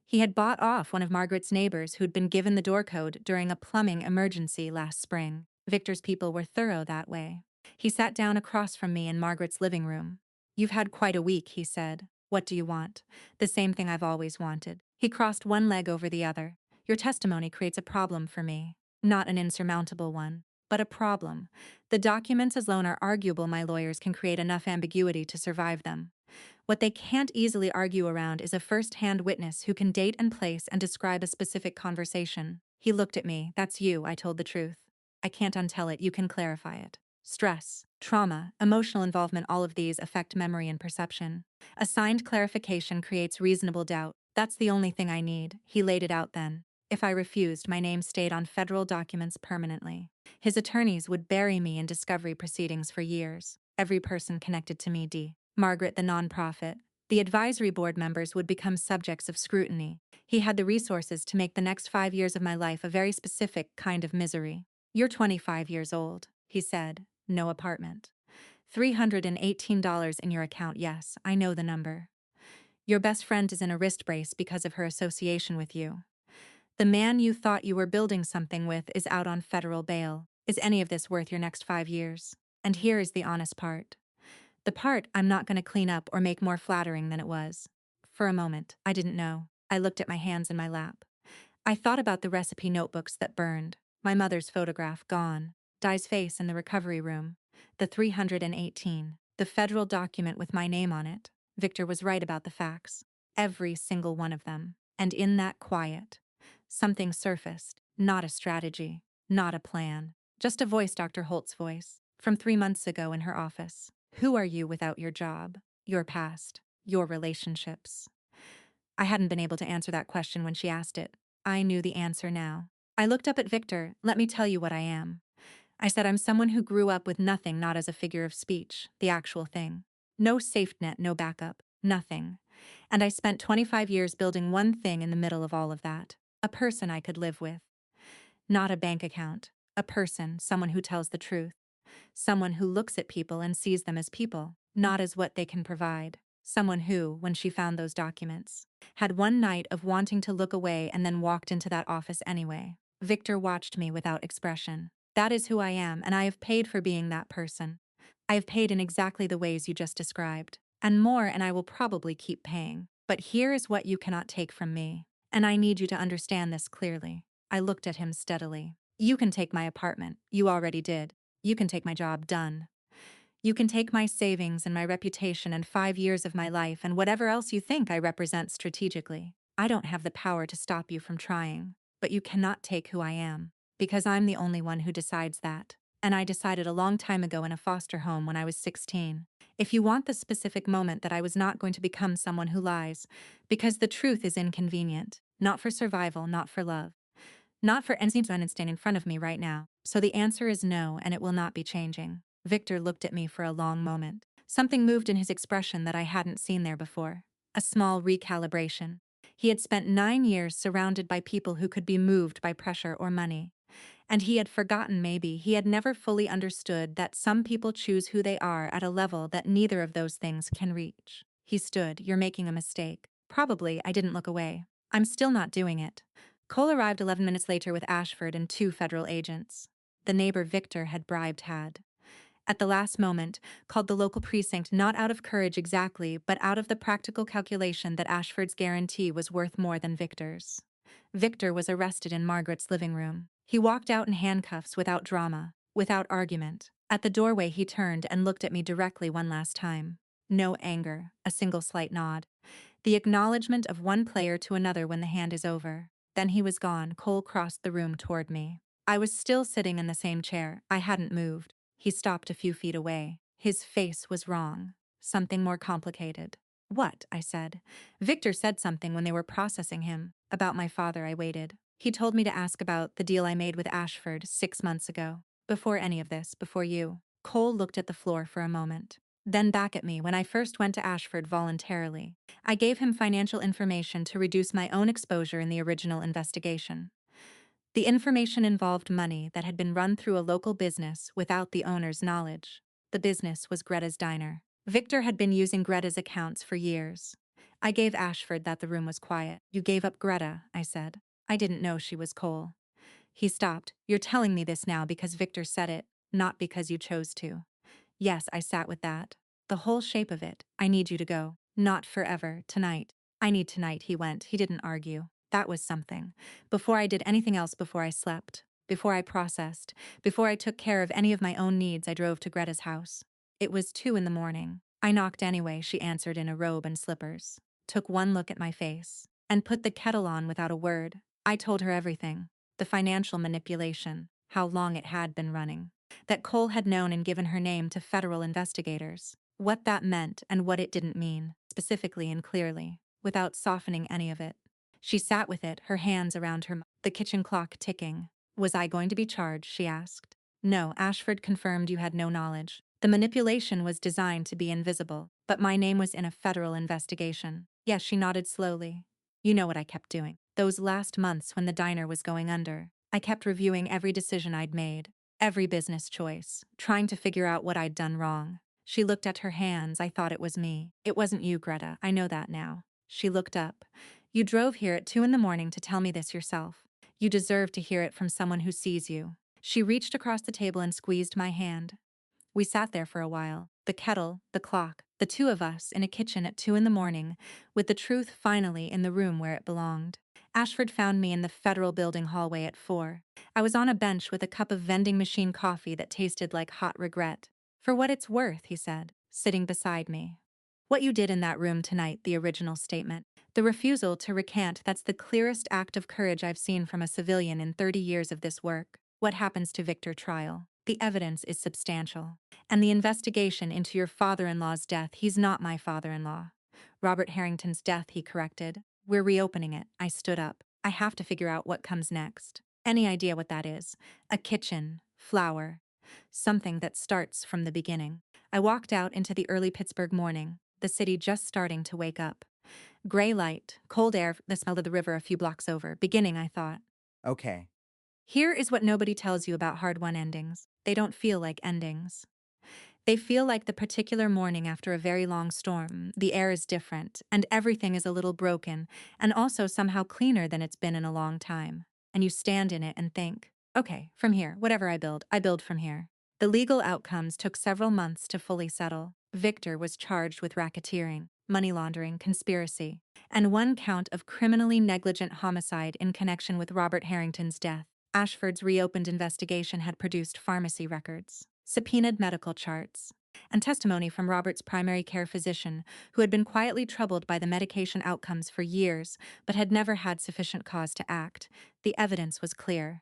He had bought off one of Margaret's neighbors who'd been given the door code during a plumbing emergency last spring. Victor's people were thorough that way. He sat down across from me in Margaret's living room. "You've had quite a week," he said. "What do you want?" "The same thing I've always wanted." He crossed one leg over the other. "Your testimony creates a problem for me. Not an insurmountable one, but a problem. The documents alone are arguable. My lawyers can create enough ambiguity to survive them. What they can't easily argue around is a first-hand witness who can date and place and describe a specific conversation." He looked at me. "That's you," I told the truth. "I can't untell it. You can clarify it." Stress, trauma, emotional involvement, all of these affect memory and perception. Assigned clarification creates reasonable doubt. That's the only thing I need. He laid it out then. If I refused, my name stayed on federal documents permanently. His attorneys would bury me in discovery proceedings for years. Every person connected to me, Margaret, the nonprofit. The advisory board members would become subjects of scrutiny. He had the resources to make the next 5 years of my life a very specific kind of misery. "You're 25 years old," he said. "No apartment. $318 in your account. Yes, I know the number. Your best friend is in a wrist brace because of her association with you. The man you thought you were building something with is out on federal bail. Is any of this worth your next 5 years? And here is the honest part. The part I'm not going to clean up or make more flattering than it was." For a moment, I didn't know. I looked at my hands in my lap. I thought about the recipe notebooks that burned, my mother's photograph gone, Di's face in the recovery room, the 318, the federal document with my name on it. Victor was right about the facts. Every single one of them. And in that quiet, something surfaced, not a strategy, not a plan, just a voice, Dr. Holt's voice, from 3 months ago in her office. Who are you without your job, your past, your relationships? I hadn't been able to answer that question when she asked it. I knew the answer now. I looked up at Victor. Let me tell you what I am. I said I'm someone who grew up with nothing, not as a figure of speech, the actual thing. No safety net, no backup, nothing. And I spent 25 years building one thing in the middle of all of that. A person I could live with. Not a bank account. A person, someone who tells the truth. Someone who looks at people and sees them as people, not as what they can provide. Someone who, when she found those documents, had one night of wanting to look away and then walked into that office anyway. Victor watched me without expression. That is who I am, and I have paid for being that person. I have paid in exactly the ways you just described. And more, and I will probably keep paying. But here is what you cannot take from me. And I need you to understand this clearly. I looked at him steadily. You can take my apartment. You already did. You can take my job, done. You can take my savings and my reputation and 5 years of my life and whatever else you think I represent strategically. I don't have the power to stop you from trying, but you cannot take who I am, because I'm the only one who decides that. And I decided a long time ago in a foster home when I was 16. If you want the specific moment that I was not going to become someone who lies, because the truth is inconvenient, not for survival, not for love. Not for anyone standing in front of me right now. So the answer is no, and it will not be changing. Victor looked at me for a long moment. Something moved in his expression that I hadn't seen there before. A small recalibration. He had spent 9 years surrounded by people who could be moved by pressure or money. And he had forgotten, maybe, he had never fully understood that some people choose who they are at a level that neither of those things can reach. He stood. You're making a mistake. Probably. I didn't look away. I'm still not doing it. Cole arrived 11 minutes later with Ashford and 2 federal agents. The neighbor Victor had bribed had. At the last moment, called the local precinct not out of courage exactly, but out of the practical calculation that Ashford's guarantee was worth more than Victor's. Victor was arrested in Margaret's living room. He walked out in handcuffs without drama, without argument. At the doorway he turned and looked at me directly one last time. No anger, a single slight nod. The acknowledgement of one player to another when the hand is over. Then he was gone. Cole crossed the room toward me. I was still sitting in the same chair. I hadn't moved. He stopped a few feet away. His face was wrong. Something more complicated. What? I said. Victor said something when they were processing him. About my father. I waited. He told me to ask about the deal I made with Ashford 6 months ago. Before any of this, before you. Cole looked at the floor for a moment. Then back at me. When I first went to Ashford voluntarily, I gave him financial information to reduce my own exposure in the original investigation. The information involved money that had been run through a local business without the owner's knowledge. The business was Greta's Diner. Victor had been using Greta's accounts for years. I gave Ashford that the room was quiet. You gave up Greta, I said. I didn't know she was Cole. He stopped. You're telling me this now because Victor said it, not because you chose to. Yes, I sat with that. The whole shape of it. I need you to go. Not forever, tonight. I need tonight, he went. He didn't argue. That was something. Before I did anything else, before I slept, before I processed, before I took care of any of my own needs, I drove to Greta's house. It was 2 a.m. I knocked anyway, she answered in a robe and slippers. Took one look at my face. And put the kettle on without a word. I told her everything. The financial manipulation. How long it had been running. That Cole had known and given her name to federal investigators. What that meant and what it didn't mean, specifically and clearly, without softening any of it. She sat with it, her hands around her mouth, the kitchen clock ticking. Was I going to be charged, she asked. No, Ashford confirmed you had no knowledge. The manipulation was designed to be invisible, but my name was in a federal investigation. Yes, she nodded slowly. You know what I kept doing. Those last months when the diner was going under, I kept reviewing every decision I'd made. Every business choice, trying to figure out what I'd done wrong. She looked at her hands. I thought it was me. It wasn't you, Greta. I know that now. She looked up. You drove here at 2 a.m. to tell me this yourself. You deserve to hear it from someone who sees you. She reached across the table and squeezed my hand. We sat there for a while. The kettle, the clock, The two of us in a kitchen at 2 in the morning, with the truth finally in the room where it belonged. Ashford found me in the federal building hallway at 4. I was on a bench with a cup of vending machine coffee that tasted like hot regret. For what it's worth, he said, sitting beside me. What you did in that room tonight, the original statement. The refusal to recant, that's the clearest act of courage I've seen from a civilian in 30 years of this work. What happens to Victor trial? The evidence is substantial. And the investigation into your father-in-law's death, he's not my father-in-law. Robert Harrington's death, he corrected. We're reopening it. I stood up. I have to figure out what comes next. Any idea what that is? A kitchen, flower, something that starts from the beginning. I walked out into the early Pittsburgh morning, the city just starting to wake up. Gray light, cold air, the smell of the river a few blocks over. Beginning, I thought. Okay. Here is what nobody tells you about hard-won endings. They don't feel like endings. They feel like the particular morning after a very long storm. The air is different, and everything is a little broken, and also somehow cleaner than it's been in a long time. And you stand in it and think, okay, from here, whatever I build from here. The legal outcomes took several months to fully settle. Victor was charged with racketeering, money laundering, conspiracy, and one count of criminally negligent homicide in connection with Robert Harrington's death. Ashford's reopened investigation had produced pharmacy records, subpoenaed medical charts, and testimony from Robert's primary care physician, who had been quietly troubled by the medication outcomes for years but had never had sufficient cause to act. The evidence was clear.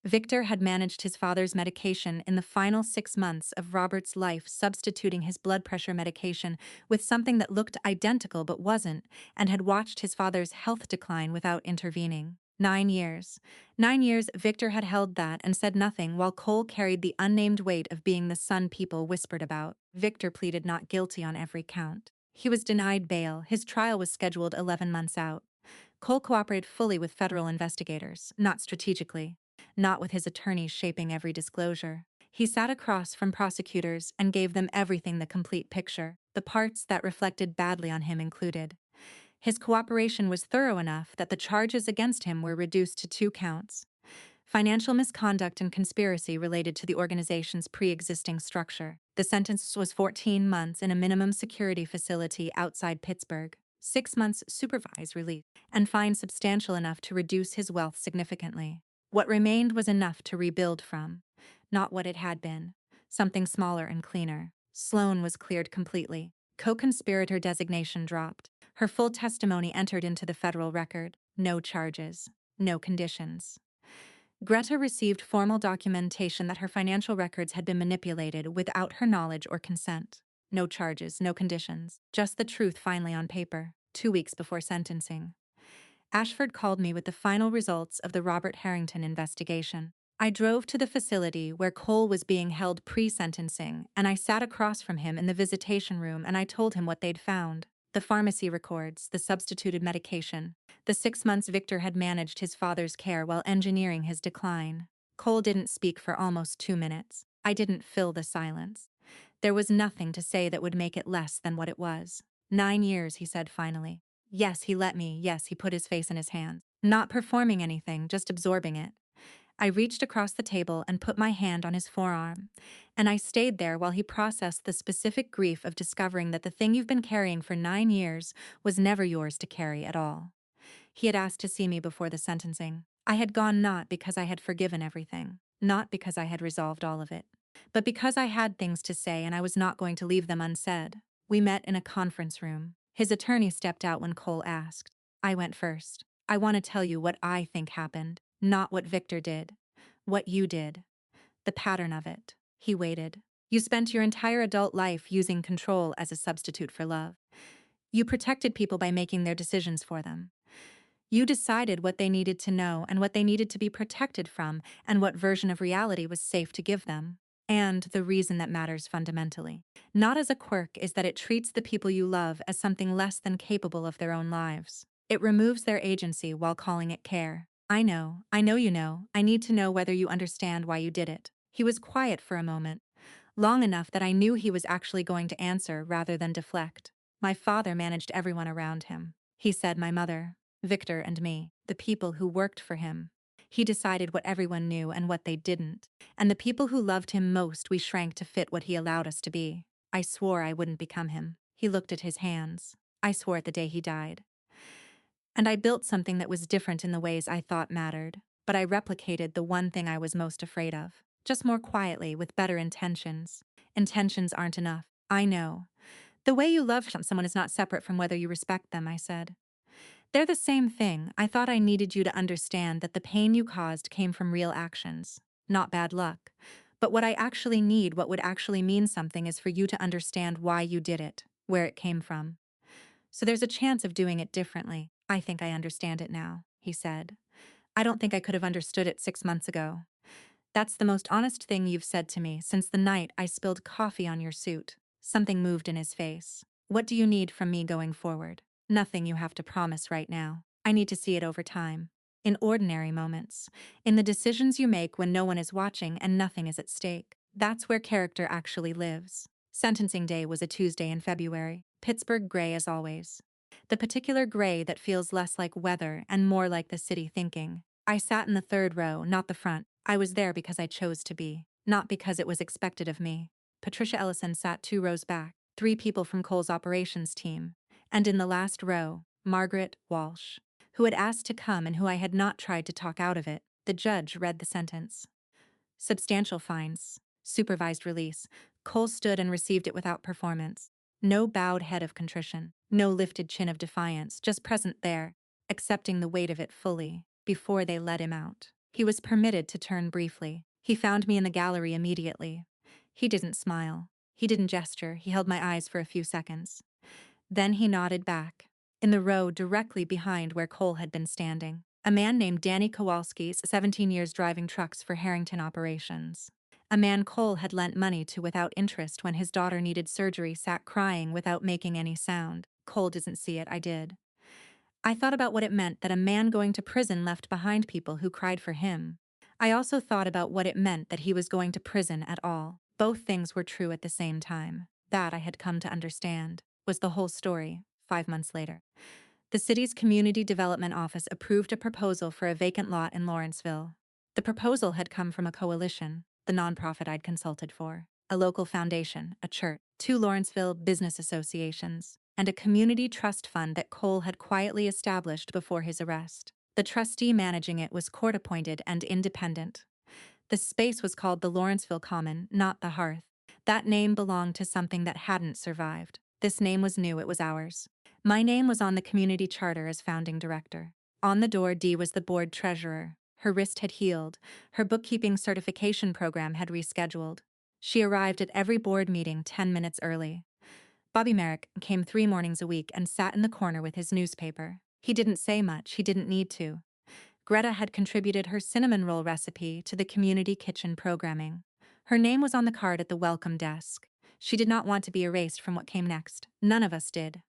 Victor had managed his father's medication in the final 6 months of Robert's life, substituting his blood pressure medication with something that looked identical but wasn't, and had watched his father's health decline without intervening. 9 years. 9 years Victor had held that and said nothing while Cole carried the unnamed weight of being the son people whispered about. Victor pleaded not guilty on every count. He was denied bail. His trial was scheduled 11 months out. Cole cooperated fully with federal investigators, not strategically, not with his attorneys shaping every disclosure. He sat across from prosecutors and gave them everything, the complete picture, the parts that reflected badly on him included. His cooperation was thorough enough that the charges against him were reduced to 2 counts: financial misconduct and conspiracy related to the organization's pre-existing structure. The sentence was 14 months in a minimum security facility outside Pittsburgh, 6 months supervised release, and fine substantial enough to reduce his wealth significantly. What remained was enough to rebuild from, not what it had been, something smaller and cleaner. Sloan was cleared completely. Co-conspirator designation dropped. Her full testimony entered into the federal record. No charges. No conditions. Greta received formal documentation that her financial records had been manipulated without her knowledge or consent. No charges, no conditions, just the truth finally on paper, 2 weeks before sentencing. Ashford called me with the final results of the Robert Harrington investigation. I drove to the facility where Cole was being held pre-sentencing, and I sat across from him in the visitation room and I told him what they'd found. The pharmacy records, the substituted medication, the 6 months Victor had managed his father's care while engineering his decline. Cole didn't speak for almost 2 minutes. I didn't fill the silence. There was nothing to say that would make it less than what it was. 9 years, he said finally. Yes, he let me. Yes, he put his face in his hands. Not performing anything, just absorbing it. I reached across the table and put my hand on his forearm, and I stayed there while he processed the specific grief of discovering that the thing you've been carrying for 9 years was never yours to carry at all. He had asked to see me before the sentencing. I had gone not because I had forgiven everything, not because I had resolved all of it, but because I had things to say and I was not going to leave them unsaid. We met in a conference room. His attorney stepped out when Cole asked. I went first. I want to tell you what I think happened, not what Victor did. What you did. The pattern of it. He waited. You spent your entire adult life using control as a substitute for love. You protected people by making their decisions for them. You decided what they needed to know and what they needed to be protected from and what version of reality was safe to give them. And the reason that matters fundamentally, not as a quirk, is that it treats the people you love as something less than capable of their own lives. It removes their agency while calling it care. I know you know. I need to know whether you understand why you did it. He was quiet for a moment, long enough that I knew he was actually going to answer rather than deflect. My father managed everyone around him. He said my mother, Victor and me, the people who worked for him. He decided what everyone knew and what they didn't, and the people who loved him most we shrank to fit what he allowed us to be. I swore I wouldn't become him. He looked at his hands. I swore it the day he died. And I built something that was different in the ways I thought mattered, but I replicated the one thing I was most afraid of, just more quietly, with better intentions. Intentions aren't enough. I know. The way you love someone is not separate from whether you respect them, I said. They're the same thing. I thought I needed you to understand that the pain you caused came from real actions, not bad luck. But what I actually need, what would actually mean something, is for you to understand why you did it, where it came from. So there's a chance of doing it differently. I think I understand it now, he said. I don't think I could have understood it 6 months ago. That's the most honest thing you've said to me since the night I spilled coffee on your suit. Something moved in his face. What do you need from me going forward? Nothing you have to promise right now. I need to see it over time. In ordinary moments. In the decisions you make when no one is watching and nothing is at stake. That's where character actually lives. Sentencing day was a Tuesday in February. Pittsburgh gray as always. The particular gray that feels less like weather and more like the city thinking. I sat in the third row, not the front. I was there because I chose to be, not because it was expected of me. Patricia Ellison sat 2 rows back, 3 people from Cole's operations team. And in the last row, Margaret Walsh, who had asked to come and who I had not tried to talk out of it. The judge read the sentence. Substantial fines. Supervised release. Cole stood and received it without performance. No bowed head of contrition. No lifted chin of defiance, just present there, accepting the weight of it fully, before they let him out. He was permitted to turn briefly. He found me in the gallery immediately. He didn't smile. He didn't gesture. He held my eyes for a few seconds. Then he nodded back. In the row directly behind where Cole had been standing, a man named Danny Kowalski, 17 years driving trucks for Harrington Operations. A man Cole had lent money to without interest when his daughter needed surgery, sat crying without making any sound. Cole didn't see it, I did. I thought about what it meant that a man going to prison left behind people who cried for him. I also thought about what it meant that he was going to prison at all. Both things were true at the same time. That, I had come to understand, was the whole story, 5 months later. The city's Community Development Office approved a proposal for a vacant lot in Lawrenceville. The proposal had come from a coalition, the nonprofit I'd consulted for, a local foundation, a church, 2 Lawrenceville business associations, and a community trust fund that Cole had quietly established before his arrest. The trustee managing it was court-appointed and independent. The space was called the Lawrenceville Common, not the Hearth. That name belonged to something that hadn't survived. This name was new, it was ours. My name was on the community charter as founding director. On the door, Dee was the board treasurer. Her wrist had healed. Her bookkeeping certification program had rescheduled. She arrived at every board meeting 10 minutes early. Bobby Merrick came 3 mornings a week and sat in the corner with his newspaper. He didn't say much, he didn't need to. Greta had contributed her cinnamon roll recipe to the community kitchen programming. Her name was on the card at the welcome desk. She did not want to be erased from what came next. None of us did.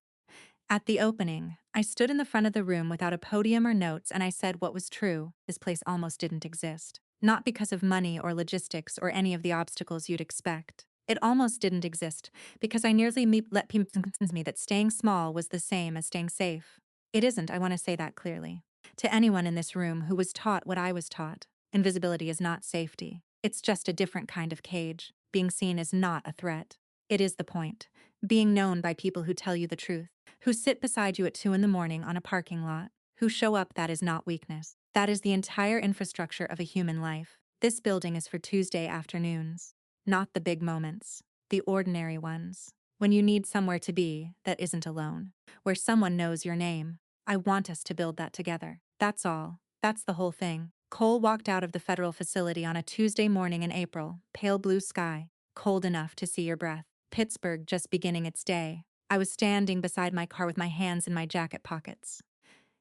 At the opening, I stood in the front of the room without a podium or notes, and I said what was true. This place almost didn't exist. Not because of money or logistics or any of the obstacles you'd expect. It almost didn't exist because I nearly let people convince me that staying small was the same as staying safe. It isn't, I want to say that clearly. To anyone in this room who was taught what I was taught, invisibility is not safety. It's just a different kind of cage. Being seen is not a threat. It is the point. Being known by people who tell you the truth, who sit beside you at 2 in the morning on a parking lot, who show up, that is not weakness. That is the entire infrastructure of a human life. This building is for Tuesday afternoons. Not the big moments. The ordinary ones. When you need somewhere to be that isn't alone. Where someone knows your name. I want us to build that together. That's all. That's the whole thing. Cole walked out of the federal facility on a Tuesday morning in April. Pale blue sky. Cold enough to see your breath. Pittsburgh just beginning its day. I was standing beside my car with my hands in my jacket pockets.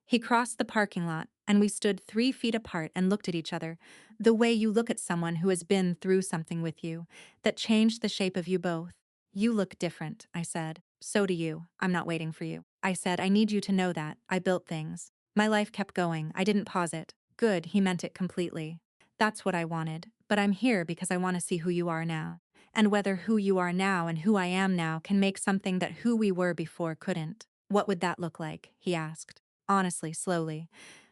He crossed the parking lot, and we stood 3 feet apart and looked at each other, the way you look at someone who has been through something with you, that changed the shape of you both. You look different, I said. So do you. I'm not waiting for you. I said, I need you to know that. I built things. My life kept going. I didn't pause it. Good, he meant it completely. That's what I wanted. But I'm here because I want to see who you are now. And whether who you are now and who I am now can make something that who we were before couldn't. What would that look like? He asked. Honestly, slowly.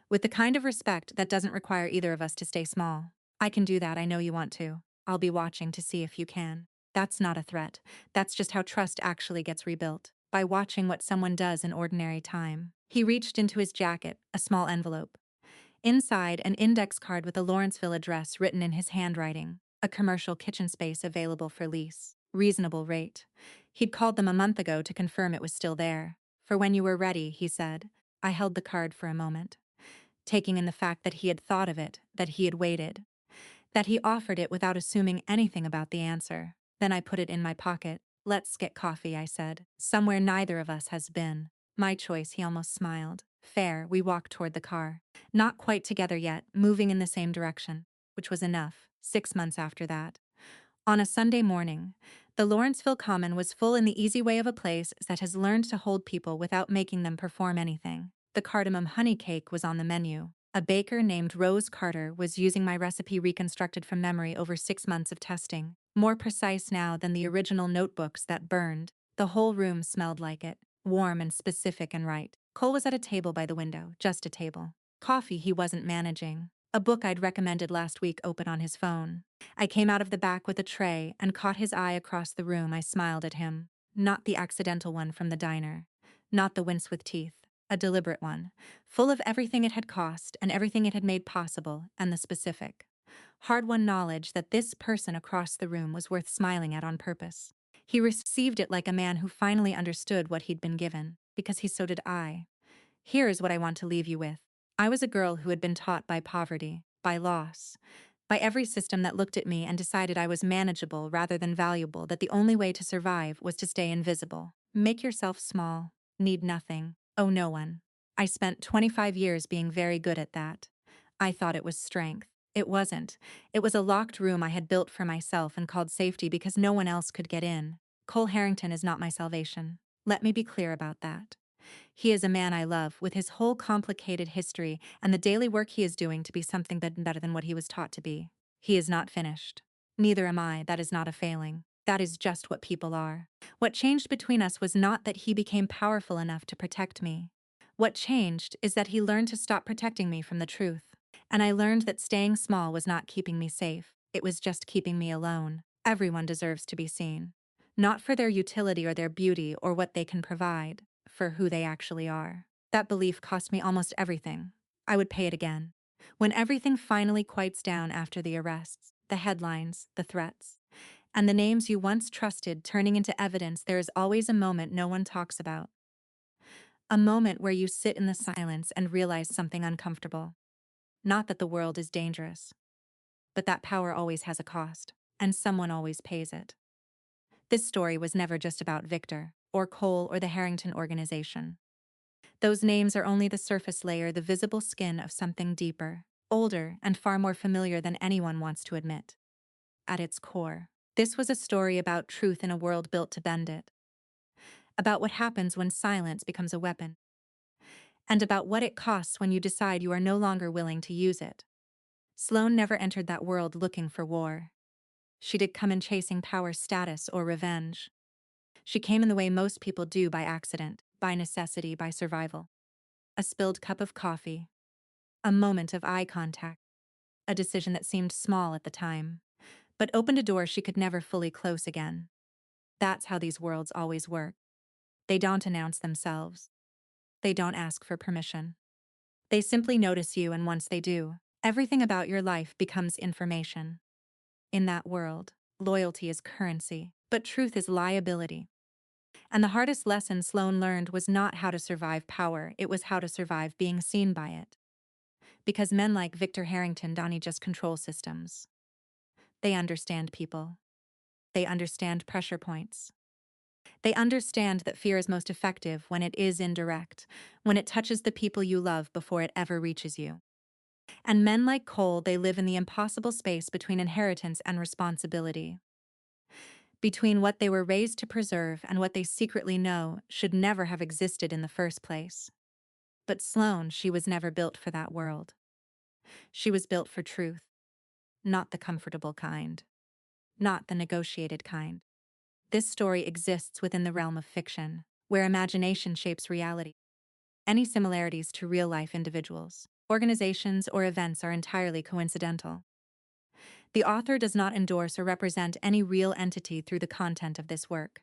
With the kind of respect that doesn't require either of us to stay small. I can do that, I know you want to. I'll be watching to see if you can. That's not a threat. That's just how trust actually gets rebuilt, by watching what someone does in ordinary time. He reached into his jacket, a small envelope. Inside, an index card with a Lawrenceville address written in his handwriting, a commercial kitchen space available for lease, reasonable rate. He'd called them a month ago to confirm it was still there. For when you were ready, he said. I held the card for a moment, taking in the fact that he had thought of it, that he had waited, that he offered it without assuming anything about the answer. Then I put it in my pocket. Let's get coffee, I said. Somewhere neither of us has been. My choice, he almost smiled. Fair, we walked toward the car. Not quite together yet, moving in the same direction, which was enough. 6 months after that. On a Sunday morning, the Lawrenceville Common was full in the easy way of a place that has learned to hold people without making them perform anything. The cardamom honey cake was on the menu. A baker named Rose Carter was using my recipe reconstructed from memory over 6 months of testing, more precise now than the original notebooks that burned. The whole room smelled like it, warm and specific and right. Cole was at a table by the window, just a table. Coffee he wasn't managing. A book I'd recommended last week open on his phone. I came out of the back with a tray and caught his eye across the room. I smiled at him. Not the accidental one from the diner. Not the wince with teeth. A deliberate one, full of everything it had cost and everything it had made possible, and the specific, hard-won knowledge that this person across the room was worth smiling at on purpose. He received it like a man who finally understood what he'd been given, because so did I. Here is what I want to leave you with. I was a girl who had been taught by poverty, by loss, by every system that looked at me and decided I was manageable rather than valuable, that the only way to survive was to stay invisible. Make yourself small, need nothing, owe no one. I spent 25 years being very good at that. I thought it was strength. It wasn't. It was a locked room I had built for myself and called safety because no one else could get in. Cole Harrington is not my salvation. Let me be clear about that. He is a man I love, with his whole complicated history and the daily work he is doing to be something better than what he was taught to be. He is not finished. Neither am I. That is not a failing. That is just what people are. What changed between us was not that he became powerful enough to protect me. What changed is that he learned to stop protecting me from the truth. And I learned that staying small was not keeping me safe. It was just keeping me alone. Everyone deserves to be seen. Not for their utility or their beauty or what they can provide, for who they actually are. That belief cost me almost everything. I would pay it again. When everything finally quiets down after the arrests, the headlines, the threats, and the names you once trusted turning into evidence, there is always a moment no one talks about. A moment where you sit in the silence and realize something uncomfortable. Not that the world is dangerous, but that power always has a cost, and someone always pays it. This story was never just about Victor, or Cole, or the Harrington organization. Those names are only the surface layer, the visible skin of something deeper, older, and far more familiar than anyone wants to admit. At its core, this was a story about truth in a world built to bend it. About what happens when silence becomes a weapon. And about what it costs when you decide you are no longer willing to use it. Sloane never entered that world looking for war. She did come in chasing power, status, or revenge. She came in the way most people do, by accident, by necessity, by survival. A spilled cup of coffee. A moment of eye contact. A decision that seemed small at the time, but opened a door she could never fully close again. That's how these worlds always work. They don't announce themselves. They don't ask for permission. They simply notice you, and once they do, everything about your life becomes information. In that world, loyalty is currency, but truth is liability. And the hardest lesson Sloane learned was not how to survive power, it was how to survive being seen by it. Because men like Victor Harrington don't just control systems. They understand people. They understand pressure points. They understand that fear is most effective when it is indirect, when it touches the people you love before it ever reaches you. And men like Cole, they live in the impossible space between inheritance and responsibility. Between what they were raised to preserve and what they secretly know should never have existed in the first place. But Sloane, she was never built for that world. She was built for truth. Not the comfortable kind. Not the negotiated kind. This story exists within the realm of fiction, where imagination shapes reality. Any similarities to real-life individuals, organizations, or events are entirely coincidental. The author does not endorse or represent any real entity through the content of this work.